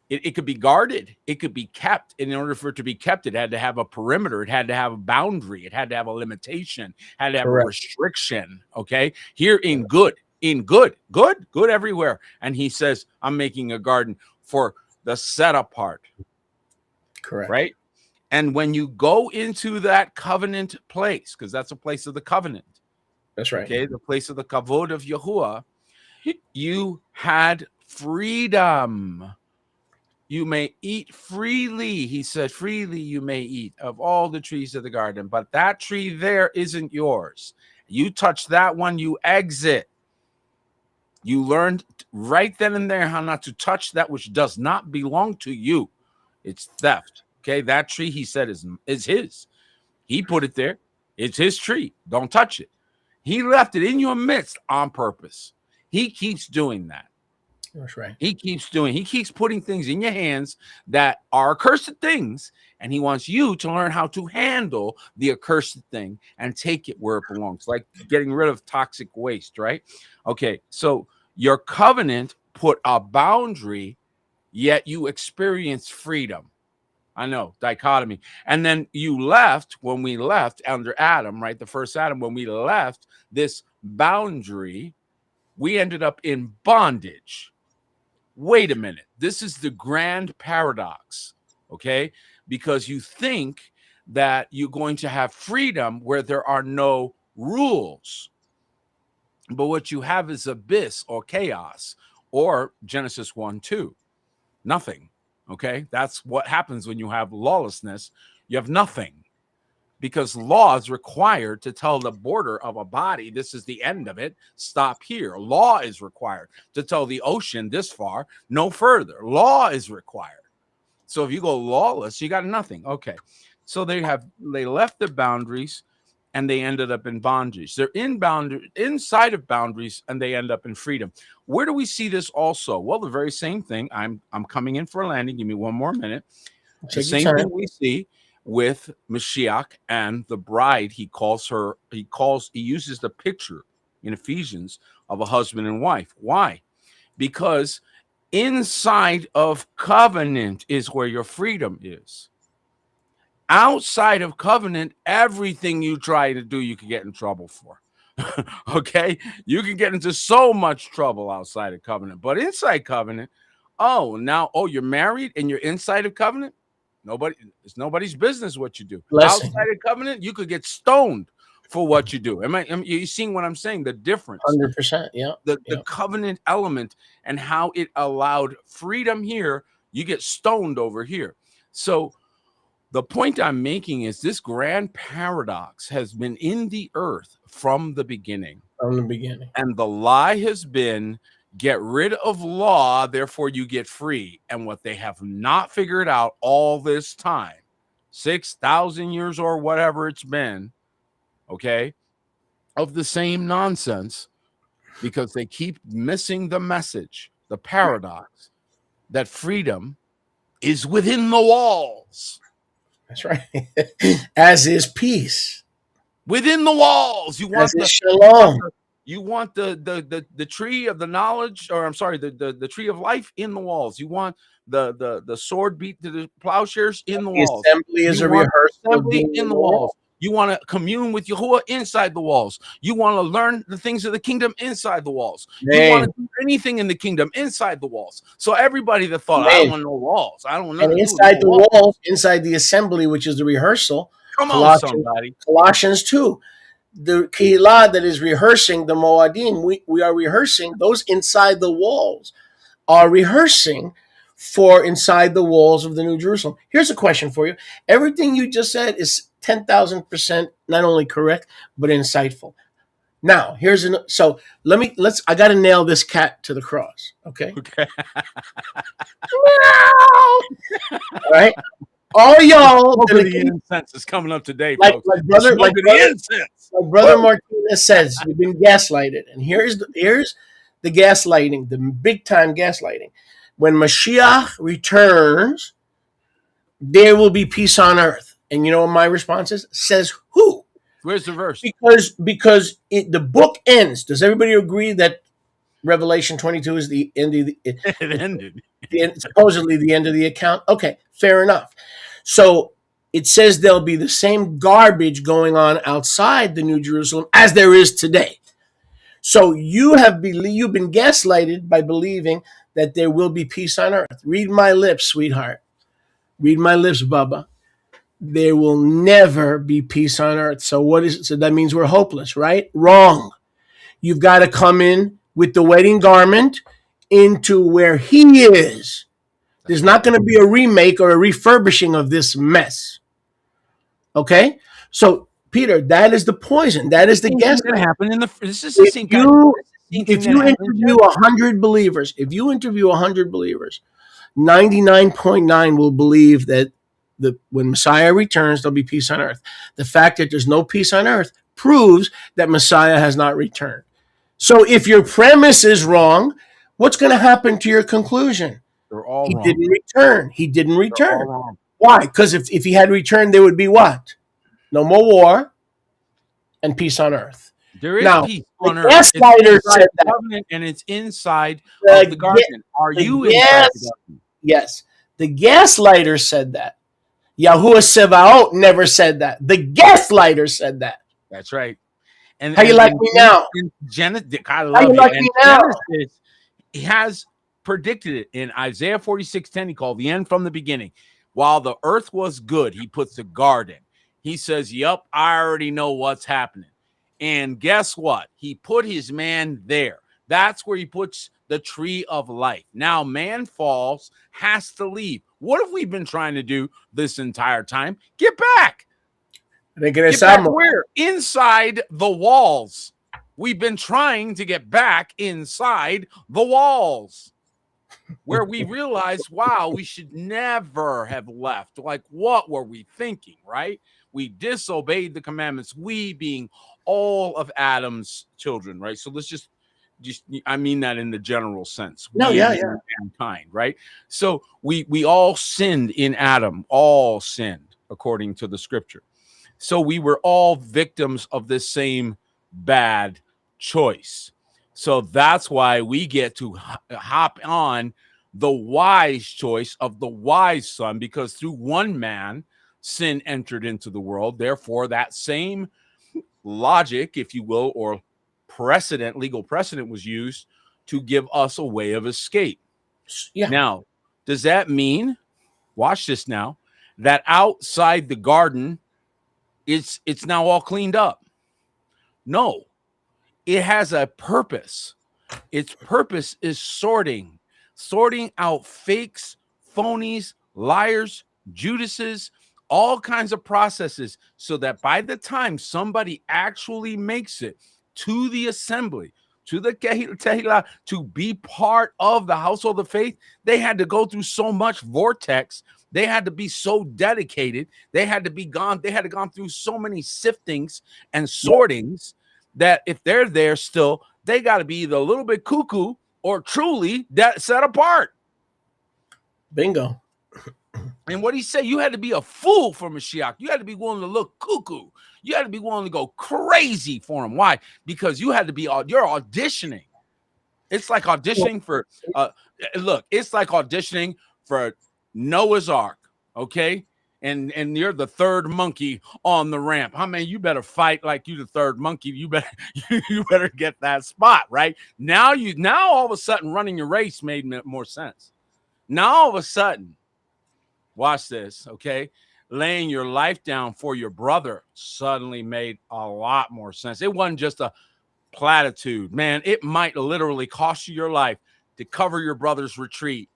It could be guarded. It could be kept. And in order for it to be kept, it had to have a perimeter. It had to have a boundary. It had to have a limitation. It had to have a restriction. Okay. Here in good everywhere. And he says, I'm making a garden for the set apart. Correct. Right. And when you go into that covenant place, because that's a place of the covenant. That's right. Okay. The place of the kavod of Yahuwah, you had freedom. You may eat freely. He said, freely you may eat of all the trees of the garden, but that tree there isn't yours. You touch that one, you exit. You learned right then and there how not to touch that which does not belong to you. It's theft. Okay, that tree, he said, is his. He put it there. It's his tree. Don't touch it. He left it in your midst on purpose. He keeps doing that. That's right. He keeps putting things in your hands that are accursed things, and he wants you to learn how to handle the accursed thing and take it where it belongs, like getting rid of toxic waste, right? Okay, so your covenant put a boundary, yet you experience freedom. I know, dichotomy. And then when we left under Adam, right? The first Adam, when we left this boundary, we ended up in bondage. Wait a minute. This is the grand paradox, okay? Because you think that you're going to have freedom where there are no rules. But what you have is abyss or chaos, or Genesis 1:2. Nothing, okay? That's what happens when you have lawlessness. You have nothing. Because law is required to tell the border of a body, this is the end of it, stop here. Law is required to tell the ocean this far, no further. Law is required. So if you go lawless, you got nothing. Okay. So they left the boundaries and they ended up in bondage. They're inside of boundaries and they end up in freedom. Where do we see this also? Well, the very same thing. I'm coming in for a landing. Give me one more minute. The same thing we see with Mashiach and the bride. He uses the picture in Ephesians of a husband and wife. Why? Because inside of covenant is where your freedom is. Outside of covenant, everything you try to do, you can get in trouble for. Okay? You can get into so much trouble outside of covenant. But inside covenant, you're married and you're inside of covenant? It's nobody's business what you do. Blessing. Outside of covenant, you could get stoned for what you do. You seeing what I'm saying? The difference. 100%. Yeah. The covenant element and how it allowed freedom here, you get stoned over here. So the point I'm making is this grand paradox has been in the earth from the beginning. From the beginning. And the lie has been, get rid of law, therefore you get free. And what they have not figured out all this time, 6,000 years or whatever it's been, okay, of the same nonsense, because they keep missing the message, the paradox, that freedom is within the walls. That's right. As is peace. Within the walls. You want the shalom. You want the tree of the knowledge, or I'm sorry, the tree of life in the walls. You want the sword beat to the plowshares in the walls. Assembly is a rehearsal in the walls. You want to commune with Yahuwah inside the walls. You want to learn the things of the kingdom inside the walls. You want to do anything in the kingdom inside the walls. So everybody that thought, I don't want no walls, I don't know. And inside the walls, inside the assembly, which is the rehearsal. Come on, somebody. Colossians 2. The Keilah that is rehearsing the Moadim, we are rehearsing, those inside the walls are rehearsing for inside the walls of the New Jerusalem. Here's a question for you. Everything you just said is 10,000% not only correct, but insightful. Now, I got to nail this cat to the cross. Okay. Okay. All right. All y'all Smoke of gonna the keep incense is coming up today, like folks. like The brother smoke like of brother the incense. like brother Woo! Martinez says, you've been gaslighted. And here's the gaslighting, the big time gaslighting. When Mashiach returns, there will be peace on earth. And you know what my response is? Says who? Where's the verse? The book ends. Does everybody agree that Revelation 22 is the end of It ended. supposedly the end of the account? Okay, fair enough. So it says there'll be the same garbage going on outside the New Jerusalem as there is today. So you've been gaslighted by believing that there will be peace on earth. Read my lips, sweetheart. Read my lips, Bubba. There will never be peace on earth. So that means we're hopeless, right? Wrong. You've got to come in with the wedding garment into where he is. There's not going to be a remake or a refurbishing of this mess. Okay? So, Peter, that is the poison. That is the What's guess. going to happen in the? This is the same kind. If you interview 100 believers, 99.9 will believe that when Messiah returns, there'll be peace on earth. The fact that there's no peace on earth proves that Messiah has not returned. So if your premise is wrong, what's going to happen to your conclusion? They're all He wrong. didn't return. He didn't They're all return. wrong. Why? Because if he had returned, there would be what? No more war and peace on earth. There is Now, peace the on earth. gaslighter It's said inside the that. covenant, and it's inside The of the garden. Are the you inside gas- the garden? Yes. The gaslighter said that. Yahuwah Sevaot never said that. The gaslighter said that. That's right. And How you like me now? Genesis, I How love you you. like And me now? Genesis, he has predicted it in Isaiah 46:10. He called the end from the beginning. While the earth was good, he puts a garden. He says, "Yup, I already know what's happening." And guess what? He put his man there. That's where he puts the tree of life. Now, man falls, has to leave. What have we been trying to do this entire time? Get back. Get back where? Inside the walls. We've been trying to get back inside the walls where we realized, wow, we should never have left. Like, what were we thinking, right? We disobeyed the commandments, we being all of Adam's children, right? So let's just I mean that in the general sense. Mankind, right? So we all sinned in Adam, all sinned according to the scripture. So we were all victims of this same bad choice. So that's why we get to hop on the wise choice of the wise son, because through one man, sin entered into the world. Therefore, that same logic, if you will, or legal precedent was used to give us a way of escape. Yeah. Now, does that mean, watch this now, that outside the garden, it's now all cleaned up? No, it has a purpose. Its purpose is sorting out fakes, phonies, liars, Judases, all kinds of processes, so that by the time somebody actually makes it to the assembly, to the Kehillah, to be part of the household of faith, they had to go through so much vortex. They had to be so dedicated. They had gone through so many siftings and sortings that if they're there still, they got to be either a little bit cuckoo or truly set apart. Bingo. And what he said, you had to be a fool for Mashiach. You had to be willing to look cuckoo. You had to be willing to go crazy for him. Why? Because you're auditioning. It's like auditioning for, it's like auditioning for Noah's Ark, okay? And you're the third monkey on the ramp. I mean, you better fight like you the third monkey. You better get that spot, right? Now all of a sudden running your race made more sense. Now all of a sudden, watch this, okay? Laying your life down for your brother suddenly made a lot more sense. It wasn't just a platitude, man. It might literally cost you your life to cover your brother's retreat.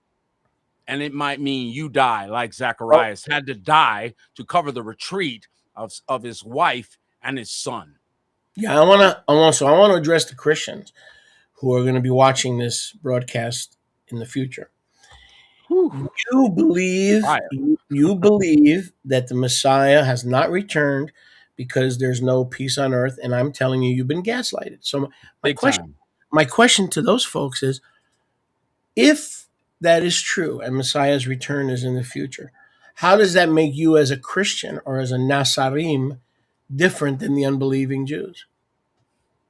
And it might mean you die, like Zacharias had to die to cover the retreat of his wife and his son. Yeah, I want to address the Christians who are going to be watching this broadcast in the future. Whew. You believe Fire. you believe that the Messiah has not returned because there's no peace on earth, and I'm telling you, you've been gaslighted. So my Big question, time. my question to those folks is, if that is true and Messiah's return is in the future, how does that make you as a Christian or as a Nazarim different than the unbelieving Jews?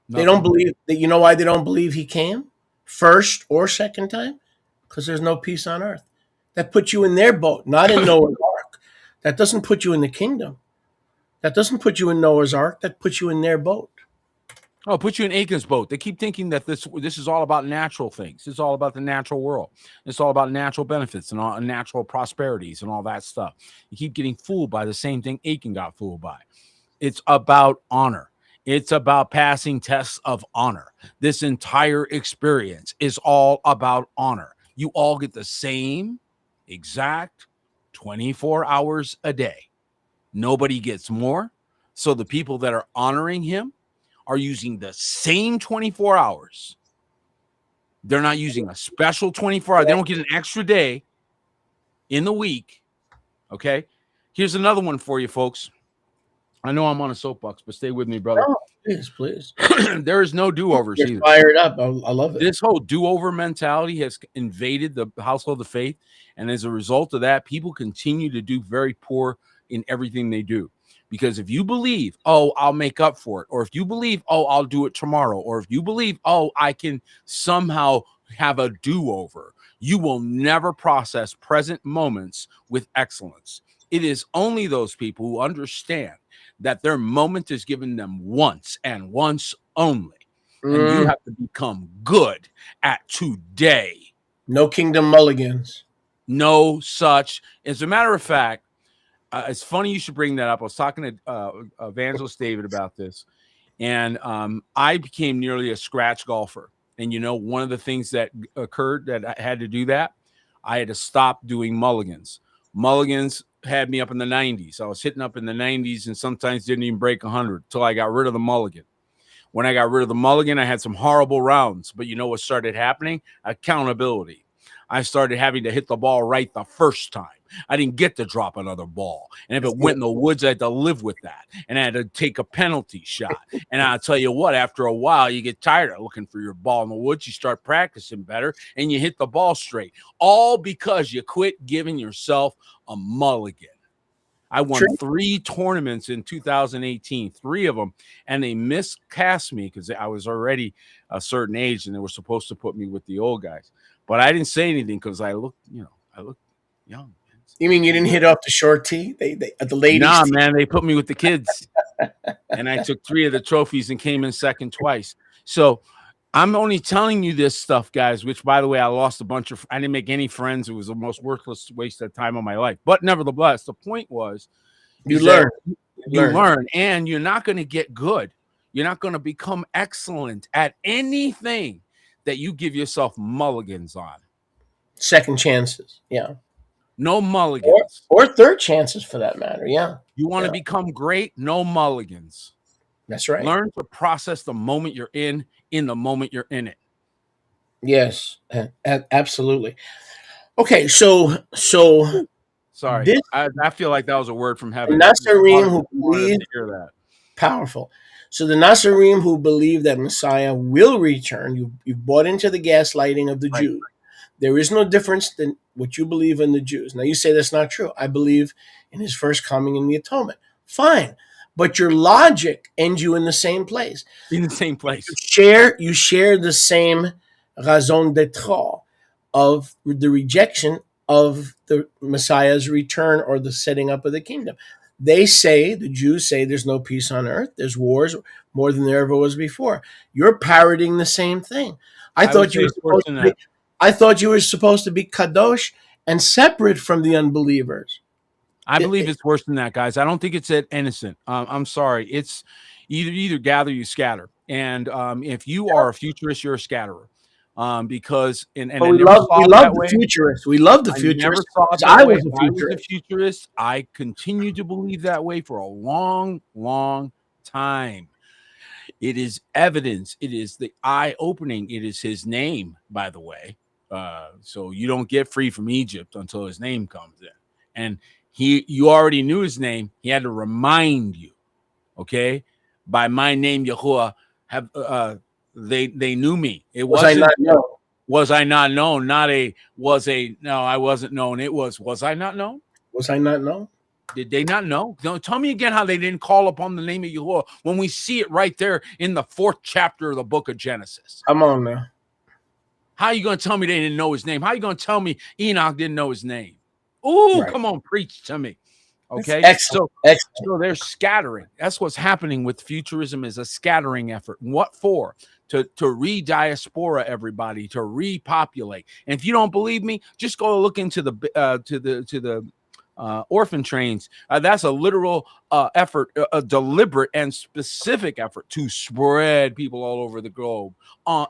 They don't Nothing. believe that. You know why they don't believe he came first or second time? Because there's no peace on earth. That puts you in their boat, not in Noah's Ark. That doesn't put you in the kingdom. That doesn't put you in Noah's Ark. That puts you in their boat. Oh, put you in Aiken's boat. They keep thinking that this is all about natural things. It's all about the natural world. It's all about natural benefits and all natural prosperities and all that stuff. You keep getting fooled by the same thing Aiken got fooled by. It's about honor. It's about passing tests of honor. This entire experience is all about honor. You all get the same exact 24 hours a day. Nobody gets more. So the people that are honoring him are using the same 24 hours. They're not using a special 24 hours. They don't get an extra day in the week. Okay. Here's another one for you, folks. I know I'm on a soapbox, but stay with me, brother. Oh, please. There is no do-overs You're either. fired up. I love it. This whole do-over mentality has invaded the household of faith. And as a result of that, people continue to do very poor in everything they do. Because if you believe, oh, I'll make up for it, or if you believe, oh, I'll do it tomorrow, or if you believe, oh, I can somehow have a do-over, you will never process present moments with excellence. It is only those people who understand that their moment is given them once and once only. And you have to become good at today. No kingdom mulligans. No such. As a matter of fact, it's funny you should bring that up. I was talking to Evangelist David about this, and I became nearly a scratch golfer. And you know, one of the things that occurred that I had to do that, I had to stop doing mulligans. Mulligans had me up in the 90s. I was hitting up in the 90s and sometimes didn't even break 100 until I got rid of the mulligan. When I got rid of the mulligan, I had some horrible rounds. But you know what started happening? Accountability. I started having to hit the ball right the first time. I didn't get to drop another ball. And if it went in the woods, I had to live with that. And I had to take a penalty shot. And I'll tell you what, after a while, you get tired of looking for your ball in the woods. You start practicing better and you hit the ball straight. All because you quit giving yourself a mulligan. I won 3 tournaments in 2018, 3 of them, and they miscast me because I was already a certain age and they were supposed to put me with the old guys. But I didn't say anything because I looked young. You mean you didn't hit off the short tee? They the ladies. Nah, tee? man, they put me with the kids, and I took 3 of the trophies and came in second twice. So I'm only telling you this stuff, guys. Which, by the way, I lost a bunch of. I didn't make any friends. It was the most worthless waste of time of my life. But nevertheless, the point was, You learn. you learn, and you're not going to get good. You're not going to become excellent at anything that you give yourself mulligans on. Second chances. Yeah. No mulligans. Or third chances for that matter. Yeah. You want to become great? No mulligans. That's right. Learn to process the moment you're in the moment you're in it. Yes. Absolutely. Okay. So sorry. I feel like that was a word from heaven. The Nazarim who believe to hear that. Powerful. So the Nazarim who believe that Messiah will return, you've bought into the gaslighting of the Jews. There is no difference than what you believe in the Jews. Now you say that's not true. I believe in his first coming in the atonement. Fine. But your logic ends you in the same place. In the same place. You share the same raison d'etre of the rejection of the Messiah's return or the setting up of the kingdom. The Jews say there's no peace on earth. There's wars more than there ever was before. You're parroting the same thing. I thought you were supposed to be kadosh and separate from the unbelievers. I believe it's worse than that, guys. I don't think it's that innocent. I'm sorry. It's either gather, you scatter. And if you are a futurist, you're a scatterer. Because we love the futurists. We love the futurists. I was a futurist. I continue to believe that way for a long, long time. It is evidence. It is the eye opening. It is his name, by the way. So you don't get free from Egypt until his name comes in. And you already knew his name. He had to remind you, okay? By my name, Yahuwah, have they knew me. It Was I wasn't not known? was I not known, not a was a no, I wasn't known. It was I not known? Was I not known? Did they not know? No, tell me again how they didn't call upon the name of Yahuwah when we see it right there in the 4th chapter of the book of Genesis. Come on now. How are you going to tell me they didn't know his name? How are you going to tell me Enoch didn't know his name? Ooh, Right. come on, preach to me. Okay, Excellent. so they're scattering. That's what's happening with futurism, is a scattering effort. What for? To re-diaspora everybody, to repopulate. And if you don't believe me, just go look into the orphan trains. That's a literal effort, a deliberate and specific effort to spread people all over the globe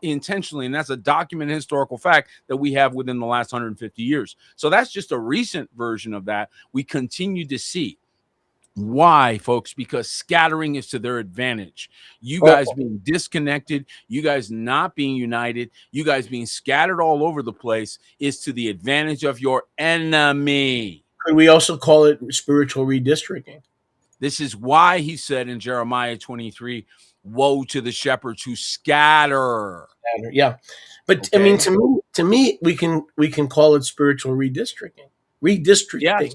intentionally. And that's a documented historical fact that we have within the last 150 years. So that's just a recent version of that. We continue to see. Why, folks? Because scattering is to their advantage. You guys being disconnected, you guys not being united, you guys being scattered all over the place is to the advantage of your enemy. Could we also call it spiritual redistricting? This is why he said in Jeremiah 23, woe to the shepherds who scatter. Yeah. But Okay. I mean, to me, we can call it spiritual redistricting. Redistricting. Yes.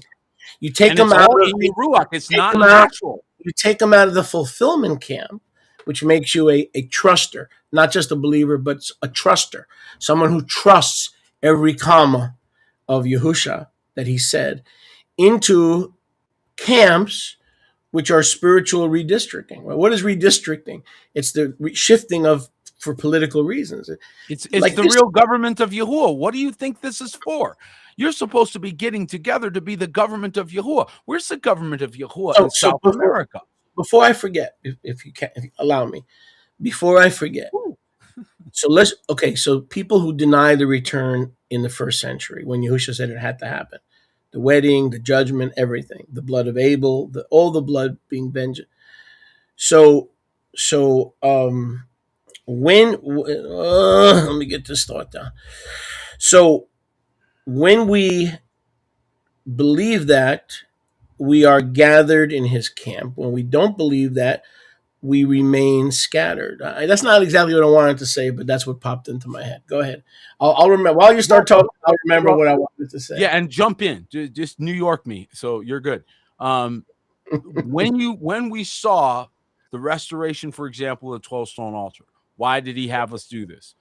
You take And them it's out all of in your ruach. It's not them out. natural. you take them out of the fulfillment camp, which makes you a truster, not just a believer, but a truster, someone who trusts every comma of Yahusha that he said, into camps which are spiritual redistricting. Well, what is redistricting? It's the shifting of, for political reasons. It's like the real government of Yahuwah. What do you think this is for? You're supposed to be getting together to be the government of Yahuwah. Where's the government of Yahuwah in South America? Before I forget, if you can, if you allow me, before I forget. So people who deny the return in the first century, when Yahusha said it had to happen, the wedding, the judgment, everything, the blood of Abel, all the blood being vengeance. Let me get this thought down. So when we believe that, we are gathered in his camp. When we don't believe that, we remain scattered. That's not exactly what I wanted to say, but that's what popped into my head. Go ahead. I'll remember. While you start talking, I'll remember what I wanted to say. Yeah, and jump in. Just New York me. So you're good. When we saw the restoration, for example, of the 12-stone altar, why did he have us do this?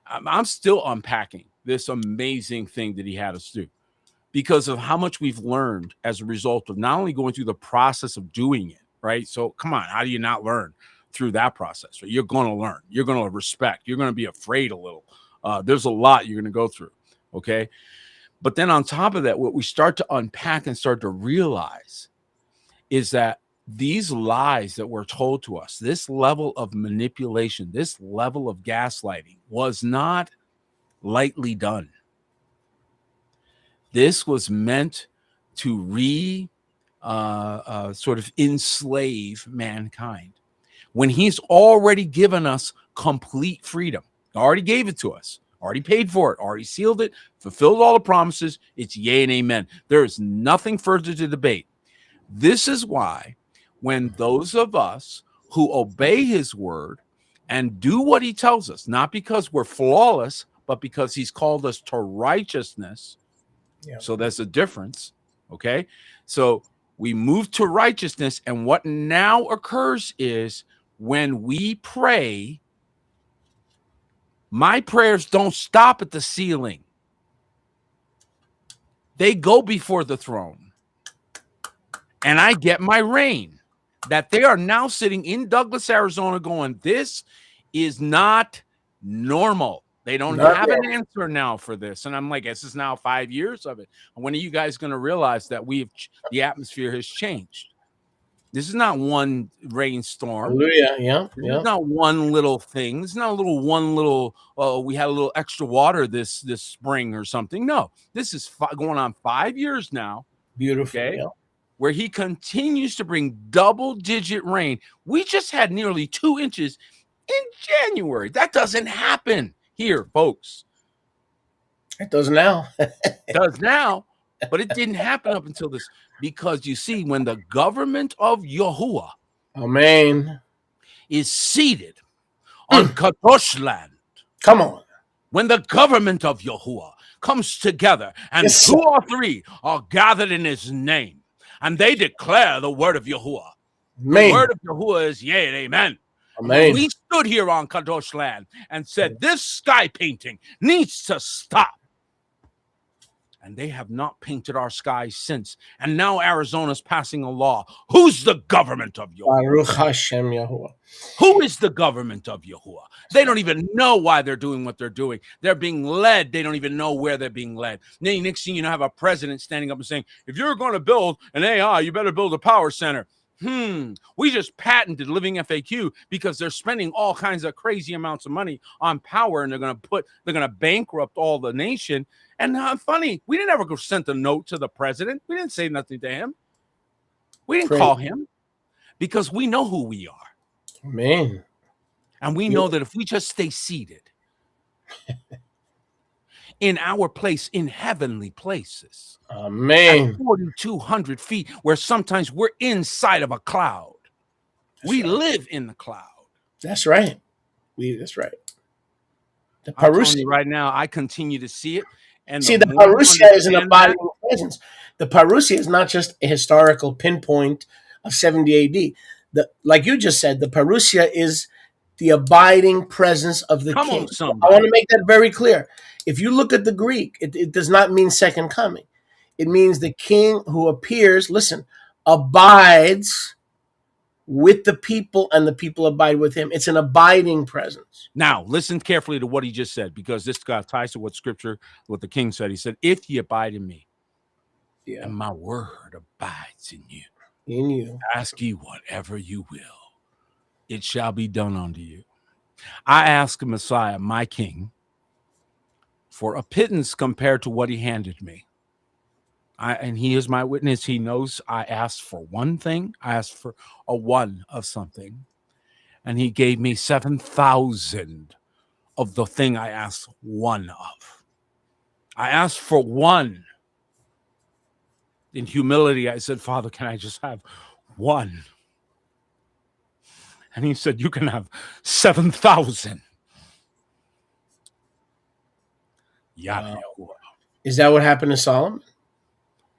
I'm still unpacking this amazing thing that he had us do, because of how much we've learned as a result of not only going through the process of doing it, right? So come on, how do you not learn through that process? Right? You're going to learn. You're going to respect. You're going to be afraid a little. There's a lot you're going to go through, okay? But then on top of that, what we start to unpack and start to realize is that these lies that were told to us, this level of manipulation, this level of gaslighting was not lightly done. This was meant to sort of enslave mankind, when he's already given us complete freedom. Already gave it to us, already paid for it, already sealed it, fulfilled all the promises. It's yay and amen. There is nothing further to debate. This is why when those of us who obey his word and do what he tells us, not because we're flawless, but because he's called us to righteousness. Yeah. So there's a difference. Okay. So we move to righteousness. And what now occurs is, when we pray, my prayers don't stop at the ceiling. They go before the throne. And I get my rain. That they are now sitting in Douglas, Arizona going, this is not normal. They don't have an answer now for this. And I'm like, this is now 5 years of it. And when are you guys going to realize that the atmosphere has changed? This is not one rainstorm. Hallelujah. Yeah. It's not one little thing. It's not we had a little extra water this spring or something. No, this is going on 5 years now. Beautiful. Okay? Yeah. where he continues to bring double-digit rain. We just had nearly 2 inches in January. That doesn't happen here, folks. It does now. It does now, but it didn't happen up until this. Because you see, when the government of Yahuwah Amen. is seated on Kadosh land, Come on. when the government of Yahuwah comes together and Yes, sir. 2 or 3 are gathered in his name, and they declare the word of Yahuwah. The Amen. word of Yahuwah is yea and amen. And when Amen. we stood here on Kadosh land and said, this sky painting needs to stop. And they have not painted our skies since. And now Arizona's passing a law. Who's the government of Yahuwah? Baruch Hashem Yahuwah. Who is the government of Yahuwah? They don't even know why they're doing what they're doing. They're being led. They don't even know where they're being led. Then next thing you know, have a president standing up and saying, if you're going to build an AI, you better build a power center. We just patented Living FAQ because they're spending all kinds of crazy amounts of money on power, and they're going to bankrupt all the nation. And funny, we didn't ever go send a note to the president. We didn't say nothing to him. We didn't call him because we know who we are. Amen. And we know that if we just stay seated in our place in heavenly places, Amen. at 4,200 feet, where sometimes we're inside of a cloud. We live in the cloud. That's right. That's right. The I'm telling Parousia. you right now, I continue to see it. And See, the Parousia is an abiding presence. The Parousia is not just a historical pinpoint of 70 AD. Like you just said, the Parousia is the abiding presence of the Come king. on, somebody. I want to make that very clear. If you look at the Greek, it does not mean second coming. It means the king who appears, listen, abides with the people and the people abide with him. It's an abiding presence. Now, listen carefully to what he just said, because this guy ties to what the king said. He said, if ye abide in me, and my word abides in you, ask ye whatever you will, it shall be done unto you. I ask Messiah, my king, for a pittance compared to what he handed me. And he is my witness. He knows I asked for one thing. I asked for a one of something. And he gave me 7,000 of the thing I asked one of. I asked for one. In humility, I said, Father, can I just have one? And he said, you can have 7,000. Yada Yahuwah. Is that what happened to Solomon?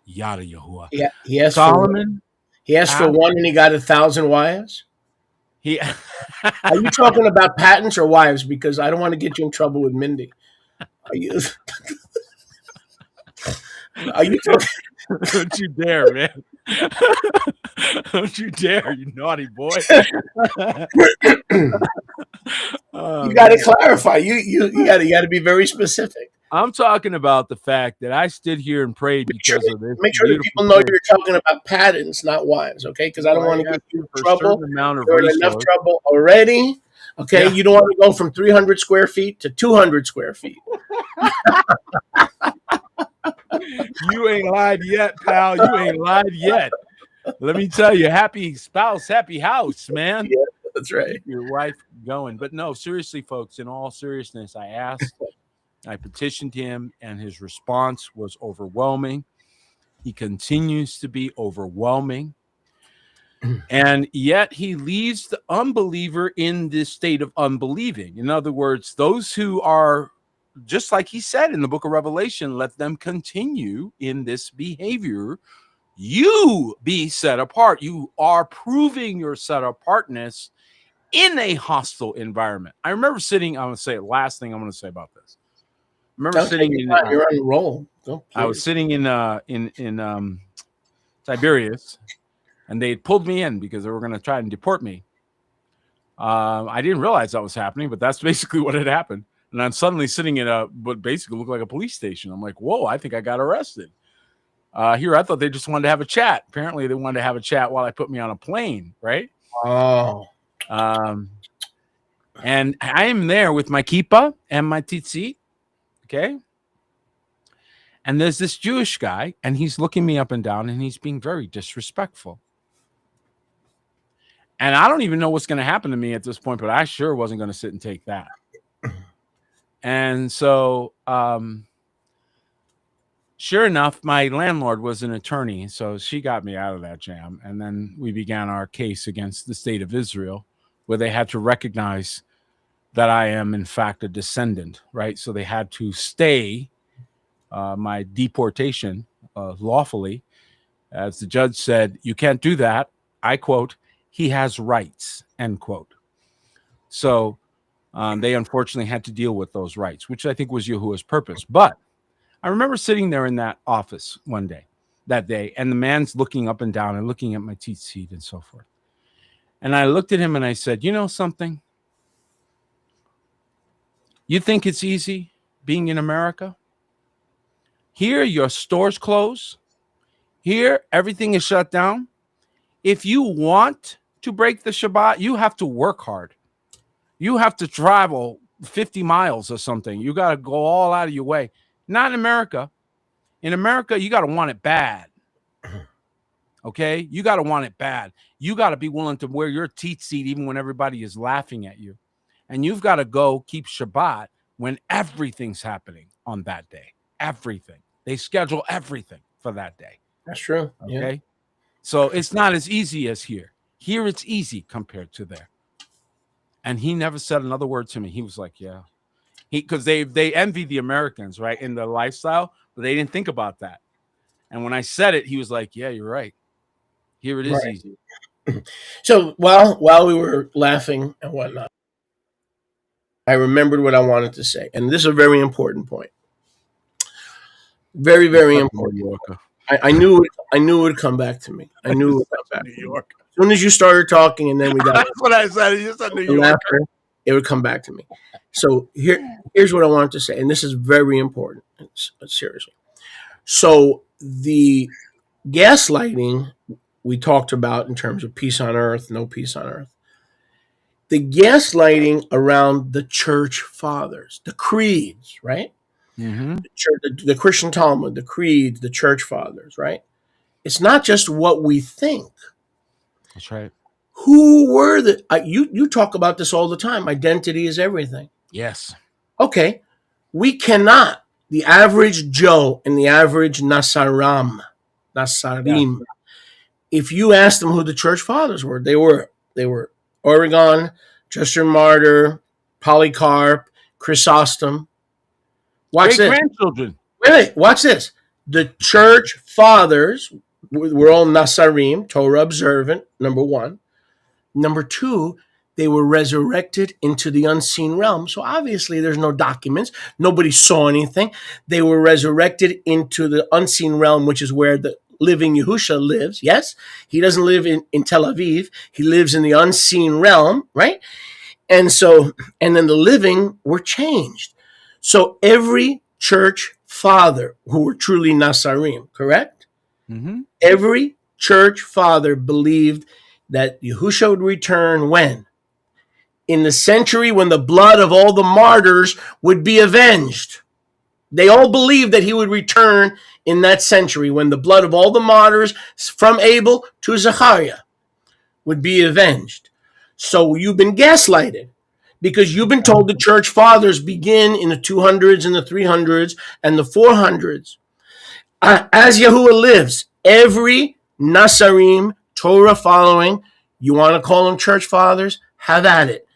Yada Yahuwah. Yeah, he asked Solomon. He asked for one and he got 1,000 wives. Are you talking about patents or wives? Because I don't want to get you in trouble with Mindy. Are you? Are you talking? Don't you dare, man. Don't you dare, you naughty boy. You got to clarify. You got to be very specific. I'm talking about the fact that I stood here and prayed because of this. Make sure that people know you're talking about patents, not wives, okay? Because I don't want to get you in trouble. You're in enough trouble already, okay? Yeah. You don't want to go from 300 square feet to 200 square feet. You ain't lied yet, pal. You ain't lied yet. Let me tell you, happy spouse, happy house, man. Yeah, that's right. Keep your wife going. But no, seriously, folks, in all seriousness, I petitioned him, and his response was overwhelming. He continues to be overwhelming. And yet he leaves the unbeliever in this state of unbelieving. In other words, those who are, just like he said in the book of Revelation, let them continue in this behavior. You be set apart. You are proving your set apartness in a hostile environment. I remember sitting, I'm going to say the last thing I'm going to say about this. I remember sitting in, you're on a roll. I was sitting in Tiberias, and they pulled me in because they were going to try and deport me. I didn't realize that was happening, but that's basically what had happened. And I'm suddenly sitting in what basically looked like a police station. I'm like, whoa, I think I got arrested. Here, I thought they just wanted to have a chat. Apparently, they wanted to have a chat while I put me on a plane, right? Oh. And I am there with my kippa and my tzitzit, okay? And there's this Jewish guy, and he's looking me up and down, and he's being very disrespectful. And I don't even know what's going to happen to me at this point, but I sure wasn't going to sit and take that. And so, sure enough, my landlord was an attorney, so she got me out of that jam. And then we began our case against the state of Israel, where they had to recognize that I am, in fact, a descendant, right? So they had to stay my deportation lawfully. As the judge said, you can't do that. I quote, he has rights, end quote. So they unfortunately had to deal with those rights, which I think was Yahuwah's purpose. But I remember sitting there in that office that day, and the man's looking up and down and looking at my tzitzit and so forth. And I looked at him and I said, you know something? You think it's easy being in America? Here, your stores close. Here, everything is shut down. If you want to break the Shabbat, you have to work hard. You have to travel 50 miles or something. You got to go all out of your way. Not in America. In America, you got to want it bad. Okay? You got to want it bad. You got to be willing to wear your tzitzit even when everybody is laughing at you. And you've got to go keep Shabbat when everything's happening on that day. Everything. They schedule everything for that day. That's true. Okay? Yeah. So it's not as easy as here. Here it's easy compared to there. And he never said another word to me. He was like, yeah. Because they envy the Americans, right, in their lifestyle, but they didn't think about that. And when I said it, he was like, yeah, you're right. Here it is Right. easy. So while we were laughing and whatnot, I remembered what I wanted to say. And this is a very important point. Very, very important. New Yorker. I knew it would come back to me. I knew it would come back New to me. York. As soon as you started talking and then we got That's what I said. You said New the York. laughter, it would come back to me. So here's what I wanted to say, and this is very important. Seriously. So the gaslighting we talked about in terms of peace on earth, no peace on earth. The gaslighting around the church fathers, the creeds, right? Mm-hmm. The Christian Talmud, the creeds, the church fathers, right? It's not just what we think. That's right. Who were you talk about this all the time. Identity is everything. Yes. Okay. We cannot, the average Joe and the average Nasarim, if you ask them who the church fathers were, they were Origen, Justin Martyr, Polycarp, Chrysostom. Watch this. Grandchildren. Wait, watch this. The church fathers were all Nasarim, Torah observant, number one. Number two, they were resurrected into the unseen realm. So obviously there's no documents. Nobody saw anything. They were resurrected into the unseen realm, which is where the living Yahusha lives. Yes, he doesn't live in Tel Aviv. He lives in the unseen realm, right? And then the living were changed. So every church father who were truly Nasarim, correct? Mm-hmm. Every church father believed that Yahusha would return when? In the century when the blood of all the martyrs would be avenged. They all believed that he would return in that century when the blood of all the martyrs from Abel to Zechariah would be avenged. So you've been gaslighted because you've been told the church fathers begin in the 200s and the 300s and the 400s. As Yahuwah lives, every Nasarim, Torah following, you want to call them church fathers? Have at it.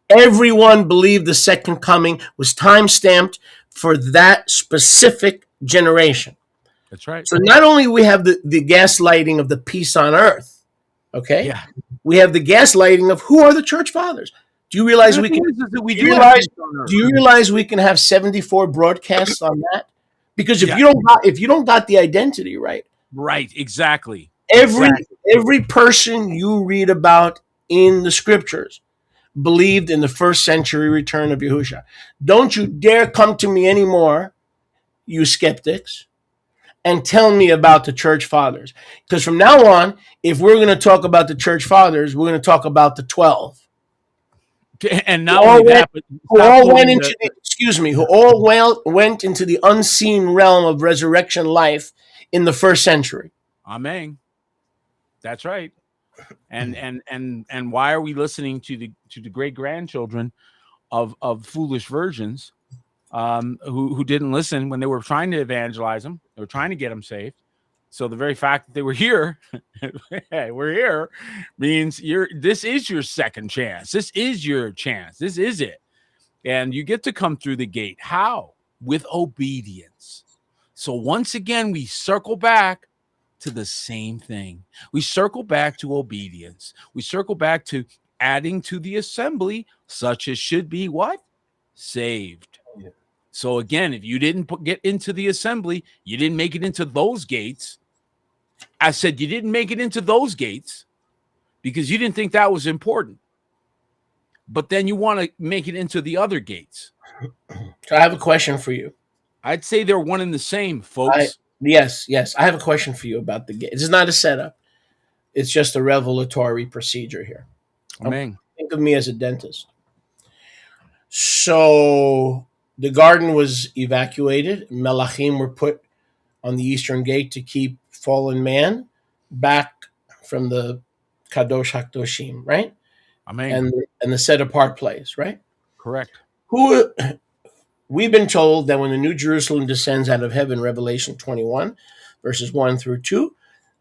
Everyone believed the second coming was time-stamped for that specific generation. That's right. So not only we have the gaslighting of the peace on earth, okay? Yeah. We have the gaslighting of who are the church fathers. Do you realize do you realize we can have 74 broadcasts on that? Because if you don't got the identity right. Right, exactly. Every person you read about in the scriptures believed in the first century return of Yahusha. Don't you dare come to me anymore, you skeptics, and tell me about the church fathers. Because from now on, if we're going to talk about the church fathers, we're going to talk about the 12. And now who all went into excuse me, who all went into the unseen realm of resurrection life in the first century. Amen. That's right. And why are we listening to the great grandchildren of foolish virgins who didn't listen when they were trying to evangelize them? They were trying to get them saved. So the very fact that they were here, hey, we're here, means this is your second chance. This is your chance. This is it. And you get to come through the gate. How? With obedience. So once again, we circle back to the same thing. We circle back to obedience. We circle back to adding to the assembly, such as should be what? Saved. Yeah. So again, if you didn't get into the assembly, you didn't make it into those gates. I said you didn't make it into those gates because you didn't think that was important. But then you want to make it into the other gates. So I have a question for you. I'd say they're one and the same, folks. Yes. I have a question for you about the gate. This is not a setup. It's just a revelatory procedure here. Amen. Think of me as a dentist. So the garden was evacuated. Melachim were put on the eastern gate to keep fallen man back from the Kadosh HaKadoshim, right? Amen. And the set apart place, right? Correct. We've been told that when the New Jerusalem descends out of heaven, Revelation 21, verses 1 through 2,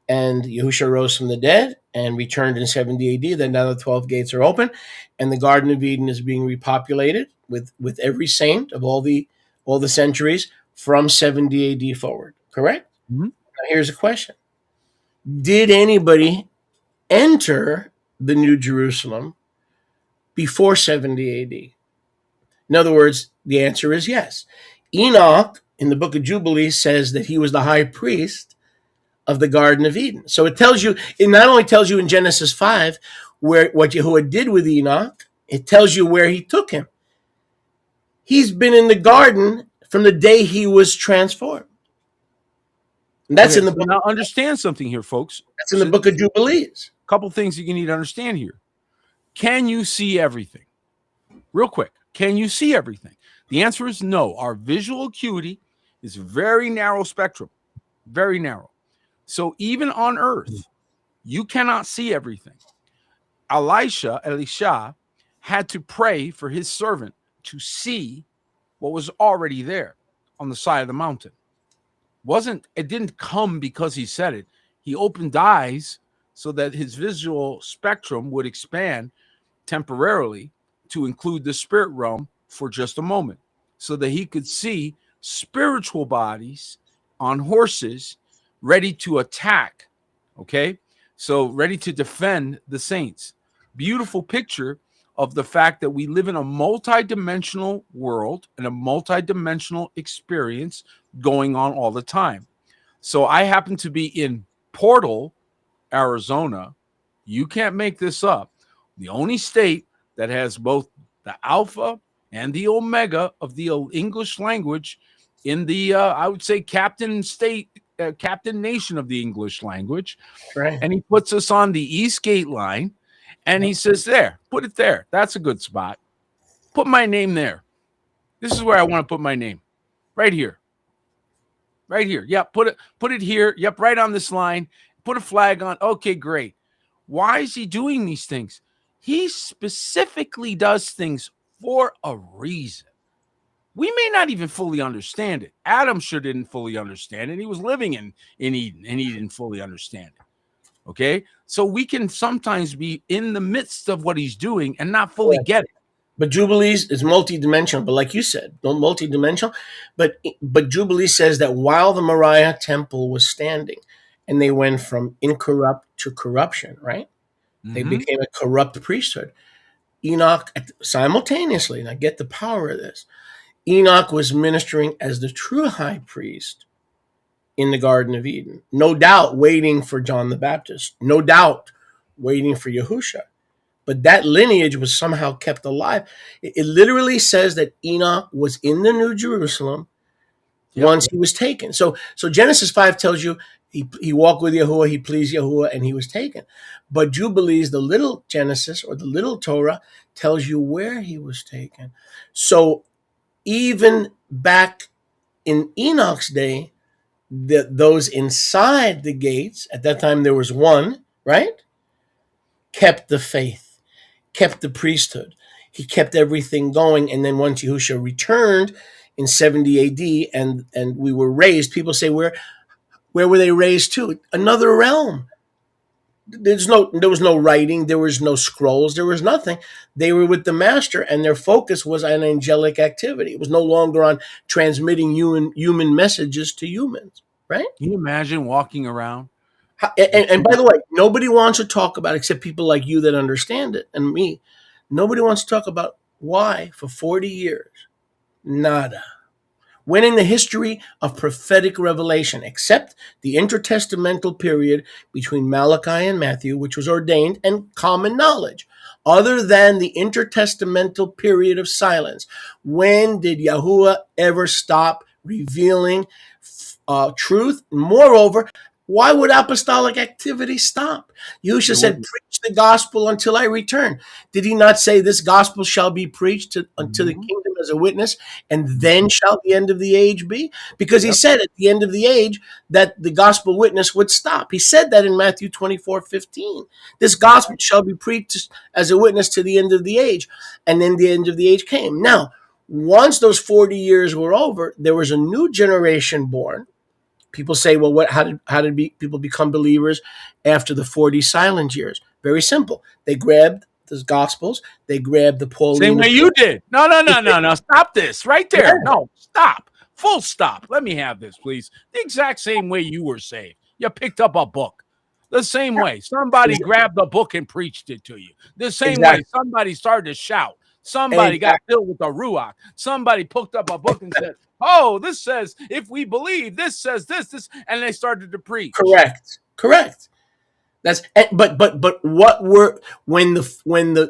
and Yahushua rose from the dead and returned in 70 AD, then now the 12 gates are open, and the Garden of Eden is being repopulated with every saint of all the centuries from 70 AD forward, correct? Mm-hmm. Now here's a question. Did anybody enter the New Jerusalem before 70 AD? In other words, the answer is yes. Enoch, in the book of Jubilees, says that he was the high priest of the Garden of Eden. So it not only tells you in Genesis 5 what Yahuwah did with Enoch, it tells you where he took him. He's been in the garden from the day he was transformed. And that's in the book. Now understand something here, folks. That's in the book of Jubilees. A couple things that you need to understand here. Can you see everything? Real quick. Can you see everything? The answer is no. Our visual acuity is very narrow spectrum, very narrow. So even on earth, you cannot see everything. Elisha had to pray for his servant to see what was already there on the side of the mountain. It didn't come because he said it. He opened eyes so that his visual spectrum would expand temporarily to include the spirit realm for just a moment, so that he could see spiritual bodies on horses ready to attack. Okay, so ready to defend the saints. Beautiful picture of the fact that we live in a multi-dimensional world and a multi-dimensional experience going on all the time. So I happen to be in Portal, Arizona. You can't make this up. The only state that has both the alpha and the omega of the English language in the, I would say, captain nation of the English language. Right. And he puts us on the East Gate line, and he says, there, put it there. That's a good spot. Put my name there. This is where I want to put my name. Right here. Right here. Yep, put it here. Yep, right on this line. Put a flag on. Okay, great. Why is he doing these things? He specifically does things for a reason. We may not even fully understand it. Adam sure didn't fully understand it. He was living in Eden, and he didn't fully understand it. Okay? So we can sometimes be in the midst of what he's doing and not fully get it. But Jubilees is multidimensional. But like you said, multidimensional. But Jubilees says that while the Moriah temple was standing, and they went from incorrupt to corruption, right? Mm-hmm. They became a corrupt priesthood. Enoch, simultaneously, now get the power of this, Enoch was ministering as the true high priest in the Garden of Eden. No doubt waiting for John the Baptist. No doubt waiting for Yahusha. But that lineage was somehow kept alive. It literally says that Enoch was in the New Jerusalem once he was taken. So Genesis 5 tells you he walked with Yahuwah, he pleased Yahuwah, and he was taken. But Jubilees, the little Genesis or the little Torah, tells you where he was taken. So even back in Enoch's day, those inside the gates, at that time there was one, right? Kept the faith, kept the priesthood. He kept everything going. And then once Yahushua returned in 70 AD and we were raised, people say, where were they raised to? Another realm. There was no writing, there was no scrolls, there was nothing. They were with the master, and their focus was on angelic activity. It was no longer on transmitting human messages to humans, right? Can you imagine walking around? And by the way, nobody wants to talk about, except people like you that understand it, and me. Nobody wants to talk about why for 40 years, nada. When in the history of prophetic revelation, except the intertestamental period between Malachi and Matthew, which was ordained and common knowledge, other than the intertestamental period of silence, when did Yahuwah ever stop revealing truth? Moreover, why would apostolic activity stop? Yahushua said, preach the gospel until I return. Did he not say this gospel shall be preached unto the kingdom as a witness, and then shall the end of the age be? Because he said at the end of the age that the gospel witness would stop. He said that in Matthew 24:15. This gospel shall be preached as a witness to the end of the age. And then the end of the age came. Now, once those 40 years were over, there was a new generation born. People say, well, how did people become believers after the 40 silent years? Very simple. They grabbed the Gospels. They grabbed the Pauline. Same way you did. No. Stop this right there. No, stop. Full stop. Let me have this, please. The exact same way you were saved. You picked up a book. The same way. Somebody grabbed the book and preached it to you. The same way. Somebody started to shout. Somebody got filled with the Ruach. Somebody picked up a book and said, oh, this says, if we believe, this says this, and they started to preach. Correct. That's but what were when the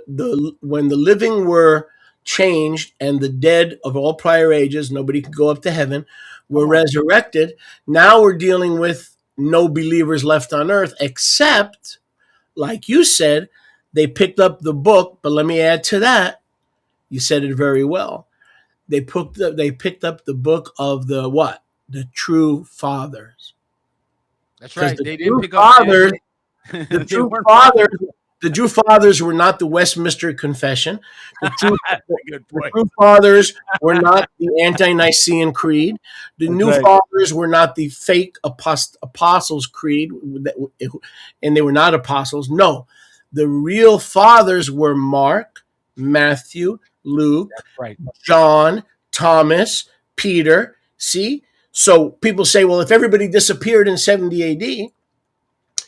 living were changed and the dead of all prior ages, nobody could go up to heaven, were resurrected. Now we're dealing with no believers left on earth, except, like you said, they picked up the book. But let me add to that. You said it very well. They picked up the book of the what? The true fathers. That's right. They didn't pick up fathers. The true fathers were not the Westminster Confession. The true fathers were not the Ante-Nicene Creed. The new fathers were not the fake Apostles' Creed, and they were not apostles. No, the real fathers were Mark, Matthew, Luke, John, Thomas, Peter. See? So people say, well, if everybody disappeared in 70 AD,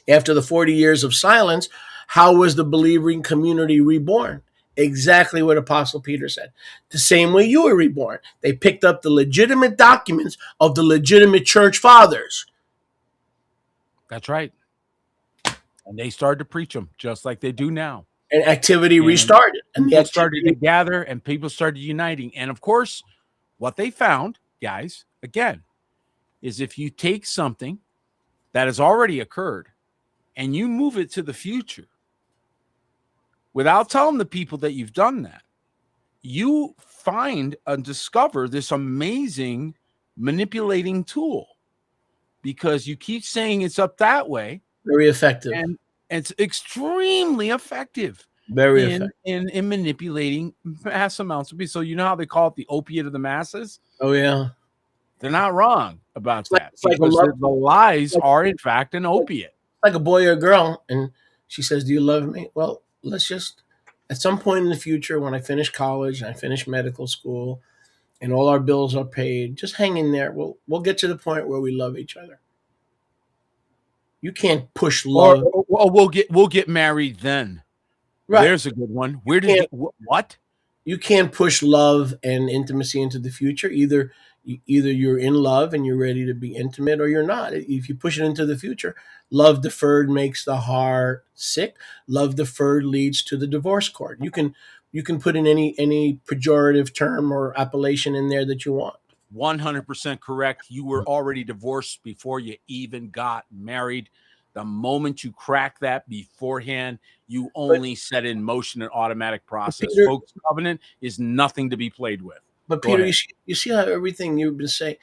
after the 40 years of silence, how was the believing community reborn? Exactly what Apostle Peter said. The same way you were reborn. They picked up the legitimate documents of the legitimate church fathers. That's right. And they started to preach them just like they do now. And activity restarted. And they started to gather and people started uniting. And of course, what they found, guys, again, is if you take something that has already occurred and you move it to the future without telling the people that you've done that, you find and discover this amazing manipulating tool because you keep saying it's up that way. Very effective. And it's extremely effective. Very effective. In manipulating mass amounts of people. So you know how they call it the opiate of the masses? Oh, yeah. They're not wrong about that. The lies are, in fact, an opiate. Like a boy or a girl, and she says, do you love me? Well, let's just, at some point in the future, when I finish college and I finish medical school and all our bills are paid, just hang in there. We'll get to the point where we love each other. You can't push love. Or we'll get married then. Right. There's a good one. Where did what? You can't push love and intimacy into the future. Either you're in love and you're ready to be intimate, or you're not. If you push it into the future, love deferred makes the heart sick. Love deferred leads to the divorce court. You can put in any pejorative term or appellation in there that you want. 100% correct. You were already divorced before you even got married. The moment you crack that beforehand, you only set in motion an automatic process. Folks, covenant is nothing to be played with. But Go Peter, ahead. you see how everything you've been saying,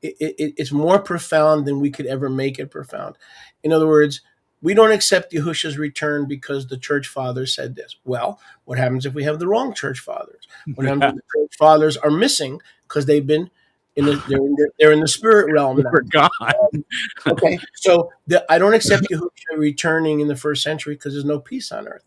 it's more profound than we could ever make it profound. In other words, we don't accept Yahushua's return because the church fathers said this. Well, what happens if we have the wrong church fathers? What happens if the church fathers are missing because they've been they're in the spirit realm now? We're gone. Okay, so I don't accept Yahushua returning in the first century because there's no peace on earth.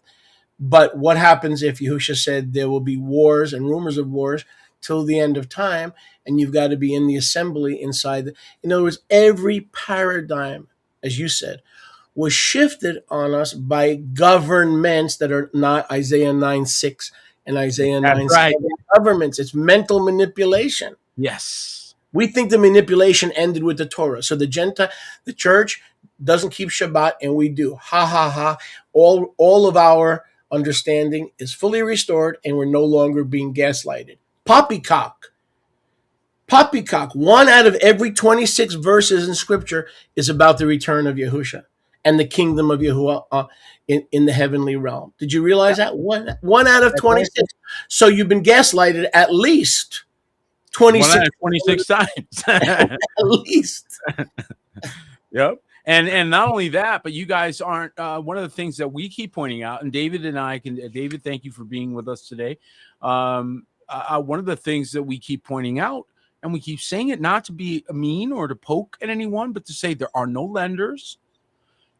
But what happens if Yahushua said there will be wars and rumors of wars till the end of time, and you've got to be in the assembly inside? In other words, every paradigm, as you said, was shifted on us by governments that are not Isaiah 9:6 and Isaiah That's 9:7 right. governments. It's mental manipulation. Yes. We think the manipulation ended with the Torah. So the church doesn't keep Shabbat, and we do. Ha ha ha. All of our understanding is fully restored, and we're no longer being gaslighted. Poppycock. Poppycock. 1 out of every 26 verses in Scripture is about the return of Yahusha and the kingdom of Yahuwah in the heavenly realm. Did you realize that? One out of That's right. 26. So you've been gaslighted at least 26 1 out of 26 times. at least. Yep. And not only that, but you guys aren't one of the things that we keep pointing out, and David and I can David, thank you for being with us today. One of the things that we keep pointing out, and we keep saying it not to be mean or to poke at anyone, but to say there are no lenders.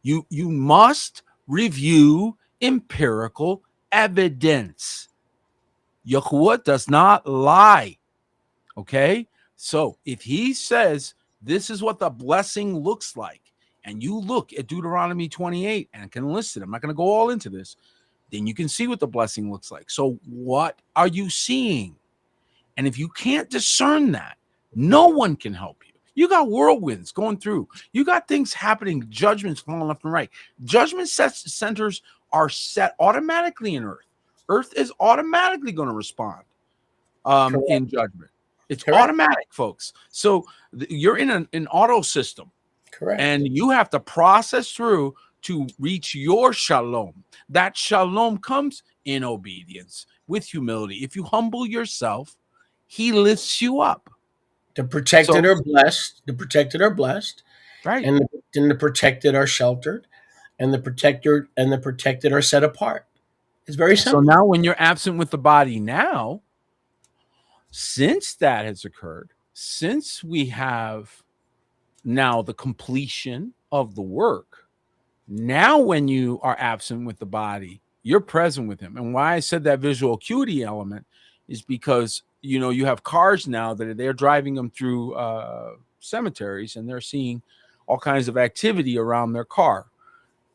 You must review empirical evidence. Yahuwah does not lie. Okay, so if he says this is what the blessing looks like, and you look at Deuteronomy 28 and can list it, I'm not going to go all into this, then you can see what the blessing looks like. So what are you seeing? And if you can't discern that, no one can help you. You got whirlwinds going through. You got things happening, judgments falling left and right. Judgment centers are set automatically in earth. Earth is automatically going to respond in judgment. It's Correct. automatic, folks. So you're in an auto system. Correct. And you have to process through to reach your shalom. That shalom comes in obedience, with humility. If you humble yourself, he lifts you up. The protected are blessed. The protected are blessed. Right. And the protected are sheltered. And the protected are set apart. It's very simple. So now when you're absent with the body now, since that has occurred, since we have now the completion of the work, now when you are absent with the body, you're present with him. And why I said that visual acuity element is because, you know, you have cars now that they're driving them through cemeteries, and they're seeing all kinds of activity around their car.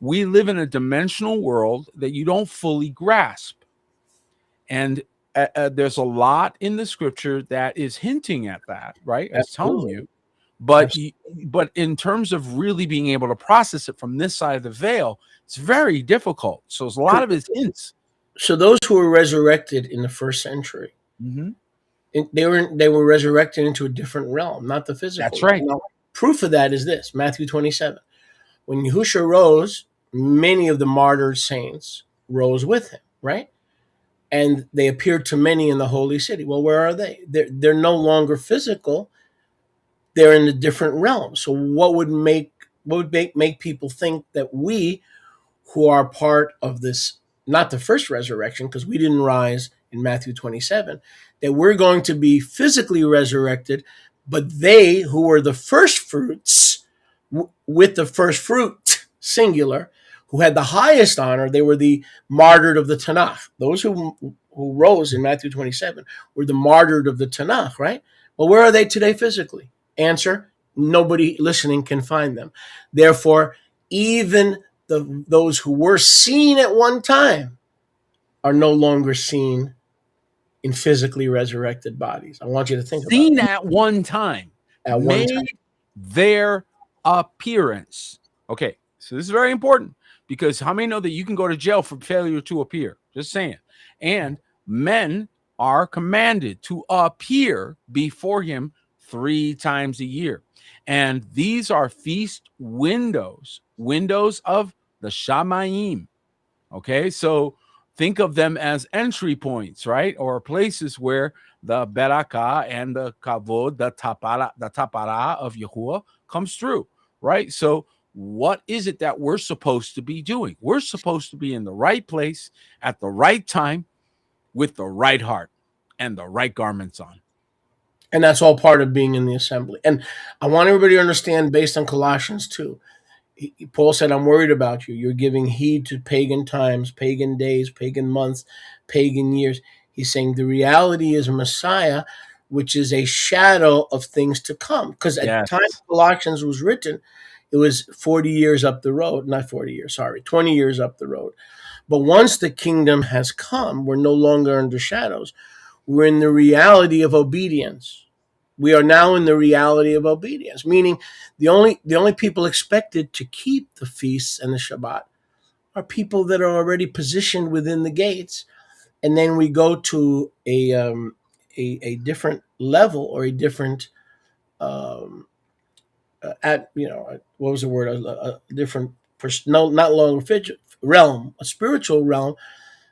We live in a dimensional world that you don't fully grasp. And there's a lot in the scripture that is hinting at that, right? It's telling you. But in terms of really being able to process it from this side of the veil, it's very difficult. So there's a lot of his hints. So those who were resurrected in the first century, they were resurrected into a different realm, not the physical. That's right. Now, proof of that is this: Matthew 27. When Yahushua rose, many of the martyred saints rose with him, right? And they appeared to many in the holy city. Well, where are they? They're no longer physical. They're in a different realm. So what would make people think that we, who are part of this, not the first resurrection, because we didn't rise in Matthew 27, that we're going to be physically resurrected, but they who were the first fruits, with the first fruit, singular, who had the highest honor, they were the martyred of the Tanakh. Those who rose in Matthew 27 were the martyred of the Tanakh, right? Well, where are they today physically? Answer: nobody listening can find them. Therefore, even those who were seen at one time are no longer seen in physically resurrected bodies. I want you to think about it. Seen at one time. At one made time. their appearance. Okay, so this is very important, because how many know that you can go to jail for failure to appear? Just saying. And men are commanded to appear before him 3 times a year. And these are feast windows of the Shamayim. Okay, so think of them as entry points, right? Or places where the berakah and the kavod, the tapara of Yahuwah comes through, right? So what is it that we're supposed to be doing? We're supposed to be in the right place at the right time with the right heart and the right garments on. And that's all part of being in the assembly. And I want everybody to understand, based on Colossians 2, Paul said, I'm worried about you. You're giving heed to pagan times, pagan days, pagan months, pagan years. He's saying the reality is Messiah, which is a shadow of things to come. Because at the Yes. time Colossians was written, it was 40 years up the road. Not 40 years, sorry, 20 years up the road. But once the kingdom has come, we're no longer under shadows. We're in the reality of obedience. We are now in the reality of obedience, meaning the only people expected to keep the feasts and the Shabbat are people that are already positioned within the gates. And then we go to a different level, or a different what was the word, a different no, not longer realm, a spiritual realm.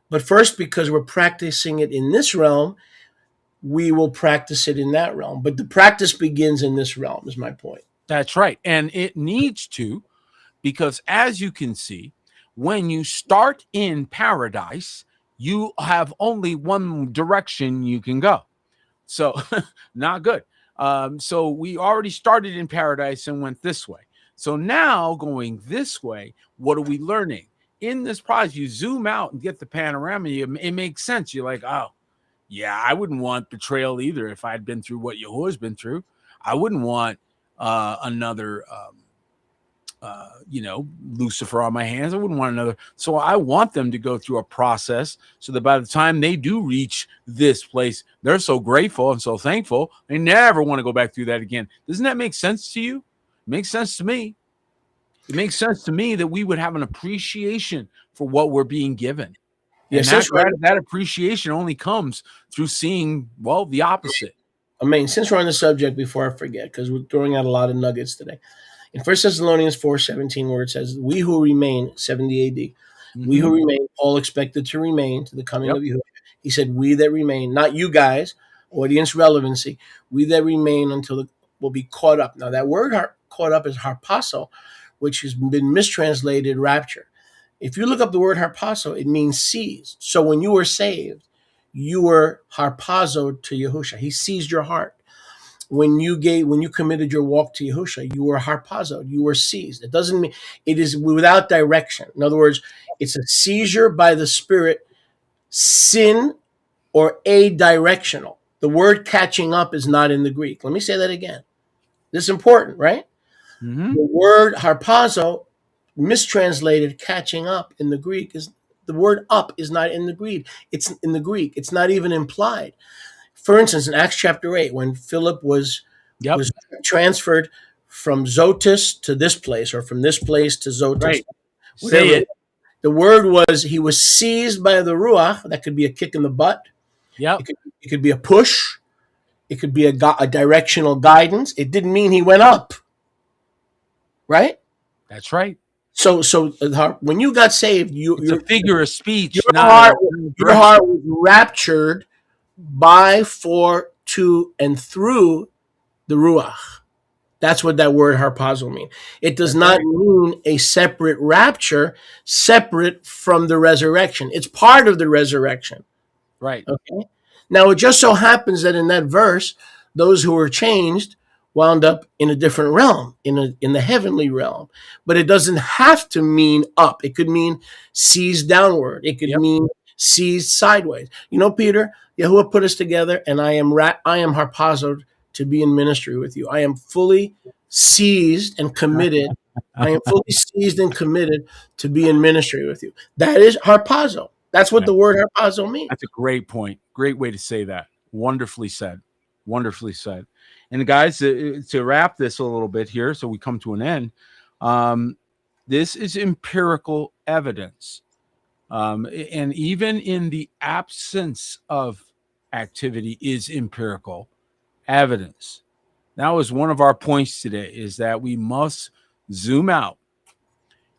But first, because we're practicing it in this realm, we will practice it in that realm. But the practice begins in this realm, is my point. That's right. And it needs to, because as you can see, when you start in paradise, you have only one direction you can go. So not good. So we already started in paradise and went this way. So now going this way, what are we learning? In this process, you zoom out and get the panorama. It makes sense. You're like, oh, yeah, I wouldn't want betrayal either if I'd been through what Yahuwah's been through. I wouldn't want another, Lucifer on my hands. I wouldn't want another. So I want them to go through a process so that by the time they do reach this place, they're so grateful and so thankful, they never want to go back through that again. Doesn't that make sense to you? It makes sense to me. It makes sense to me that we would have an appreciation for what we're being given. Yes, And that appreciation only comes through seeing, well, the opposite. I mean, since we're on the subject, before I forget, because we're throwing out a lot of nuggets today. In 1 Thessalonians 4:17, where it says, we who remain, 70 AD, we who remain, Paul expected to remain to the coming of Yahuwah. He said, we that remain, not you guys, audience relevancy, we that remain until will be caught up. Now, that word caught up is harpazo, which has been mistranslated rapture. If you look up the word harpazo, it means seized. So when you were saved, you were harpazoed to Yahusha. He seized your heart. When you committed your walk to Yahusha, you were harpazoed. You were seized. It doesn't mean it is without direction. In other words, it's a seizure by the Spirit, sin, or a-directional. The word catching up is not in the Greek. Let me say that again. This is important, right? Mm-hmm. The word harpazo, mistranslated catching up in the Greek, is the word up is not in the Greek. It's in the Greek. It's not even implied. For instance, in Acts chapter 8, when Philip was transferred from Zotis to this place, or from this place to Zotis, right. Say it. The word was he was seized by the Ruach. That could be a kick in the butt. Yep. It could be a push. It could be a directional guidance. It didn't mean he went up. Right? That's right. So when you got saved, it's a figure of speech. Your heart was raptured by, for, to, and through the Ruach. That's what that word harpazo means. It does not mean a separate rapture, separate from the resurrection. It's part of the resurrection. Right. Okay. Now, it just so happens that in that verse, those who were changed wound up in a different realm, in the heavenly realm. But it doesn't have to mean up. It could mean seized downward. It could mean seized sideways. You know, Peter, Yahuwah put us together, and I am harpazoed to be in ministry with you. I am fully seized and committed. I am fully seized and committed to be in ministry with you. That is harpazo. That's what the word harpazo means. That's a great point. Great way to say that. Wonderfully said. Wonderfully said. And guys, to wrap this a little bit here, so we come to an end, this is empirical evidence. And even in the absence of activity is empirical evidence. That was one of our points today, is that we must zoom out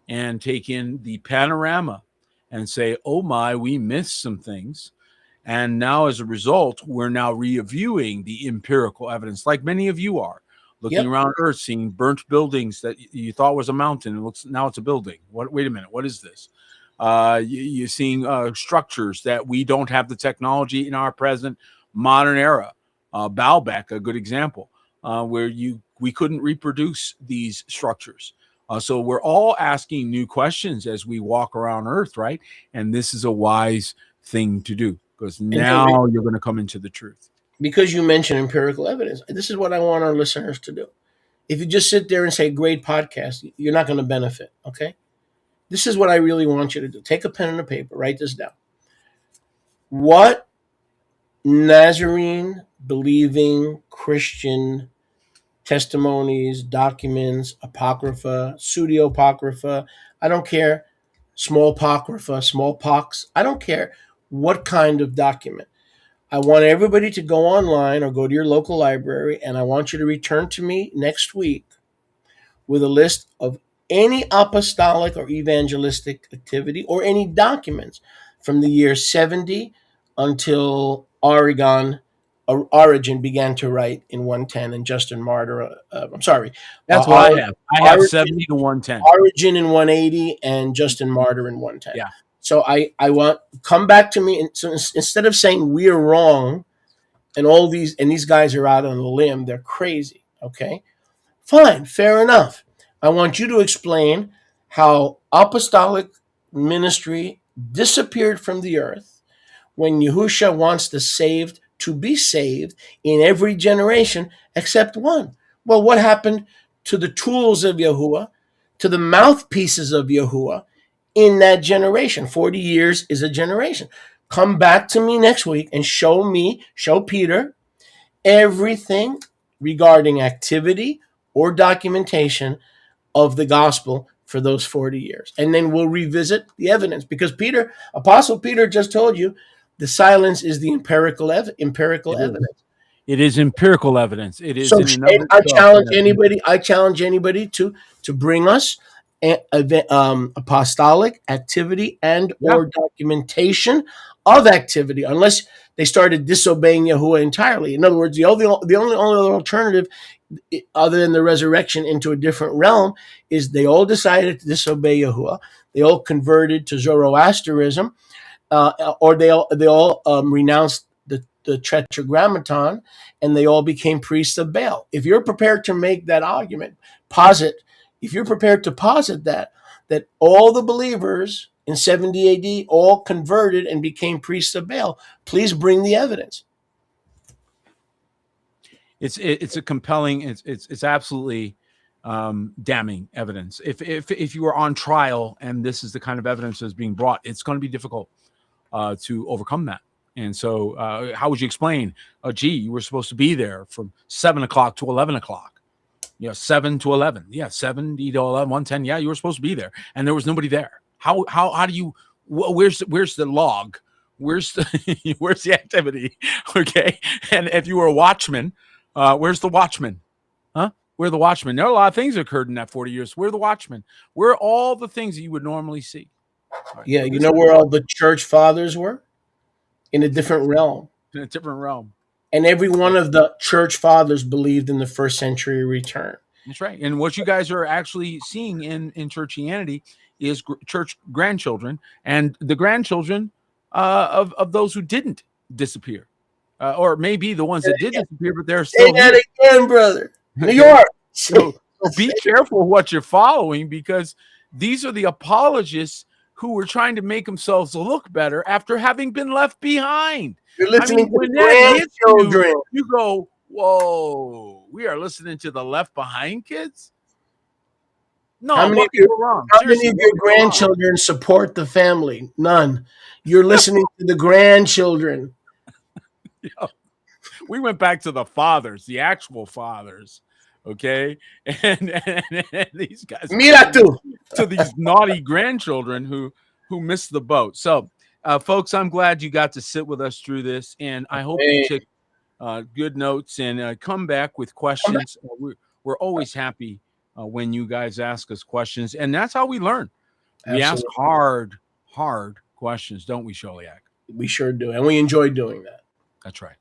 and take in the panorama and say, oh my, we missed some things. And now, as a result, we're now reviewing the empirical evidence, like many of you are, looking Yep. around Earth, seeing burnt buildings that you thought was a mountain. It looks now it's a building. What? Wait a minute. What is this? You're seeing structures that we don't have the technology in our present modern era. Baalbek, a good example, where we couldn't reproduce these structures. So we're all asking new questions as we walk around Earth, right? And this is a wise thing to do, because now you're going to come into the truth. Because you mentioned empirical evidence, this is what I want our listeners to do. If you just sit there and say, great podcast, you're not going to benefit, okay? This is what I really want you to do. Take a pen and a paper, write this down. What Nazarene believing Christian testimonies, documents, apocrypha, pseudo-apocrypha, I don't care, small apocrypha, smallpox, I don't care what kind of document. I want everybody to go online or go to your local library, and I want you to return to me next week with a list of any apostolic or evangelistic activity or any documents from the year 70 until Origen began to write in 110, and Justin Martyr, That's what I have. I have 70 to 110. Origen in 180 and Justin Martyr in 110. Yeah. So I want, come back to me. And so instead of saying we're wrong and all these, and these guys are out on a limb, they're crazy. Okay, fine, fair enough. I want you to explain how apostolic ministry disappeared from the earth when Yahusha wants the saved to be saved in every generation except one. Well, what happened to the tools of Yahuwah, to the mouthpieces of Yahuwah in that generation? 40 years is a generation. Come back to me next week and show Peter everything regarding activity or documentation of the gospel for those 40 years. And then we'll revisit the evidence, because Apostle Peter just told you the silence is the empirical evidence. It is empirical evidence. It is. So I challenge anybody to bring us apostolic activity and or documentation of activity, unless they started disobeying Yahuwah entirely. In other words, the only other alternative, other than the resurrection into a different realm, is they all decided to disobey Yahuwah. They all converted to Zoroastrianism, or they all renounced the Tetragrammaton, and they all became priests of Baal. If you're prepared to make that argument, if you're prepared to posit that all the believers in 70 AD all converted and became priests of Baal, please bring the evidence. It's a compelling, it's absolutely damning evidence. If you are on trial and this is the kind of evidence that's being brought, it's going to be difficult to overcome that. And so how would you explain, you were supposed to be there from 7 o'clock to 11 o'clock? 7 to 11. Yeah, 70 to 11, 110. Yeah, you were supposed to be there, and there was nobody there. How do you? Where's the log? Where's the activity? Okay, and if you were a watchman, where's the watchman? Huh? Where are the watchmen? There are a lot of things that occurred in that 40 years. Where are the watchmen? Where are all the things that you would normally see? Right. Yeah, you know where all the church fathers were? In a different realm. In a different realm. And every one of the church fathers believed in the first century return. That's right. And what you guys are actually seeing in churchianity is church grandchildren, and the grandchildren of those who didn't disappear, or maybe the ones that did disappear, but they're still here. Say that again, brother. New York. So be careful what you're following, because these are the apologists who were trying to make themselves look better after having been left behind. You're listening to grandchildren. You go, whoa, we are listening to the Left Behind kids? No, how many of your grandchildren support the family? None. You're listening to the grandchildren. We went back to the fathers, the actual fathers. Okay, and these guys to these naughty grandchildren who missed the boat. So, folks, I'm glad you got to sit with us through this, and I hope you took good notes and come back with questions. We're always happy when you guys ask us questions, and that's how we learn. We ask hard questions, don't we, Sholiak? We sure do. And we enjoy doing that. That's right.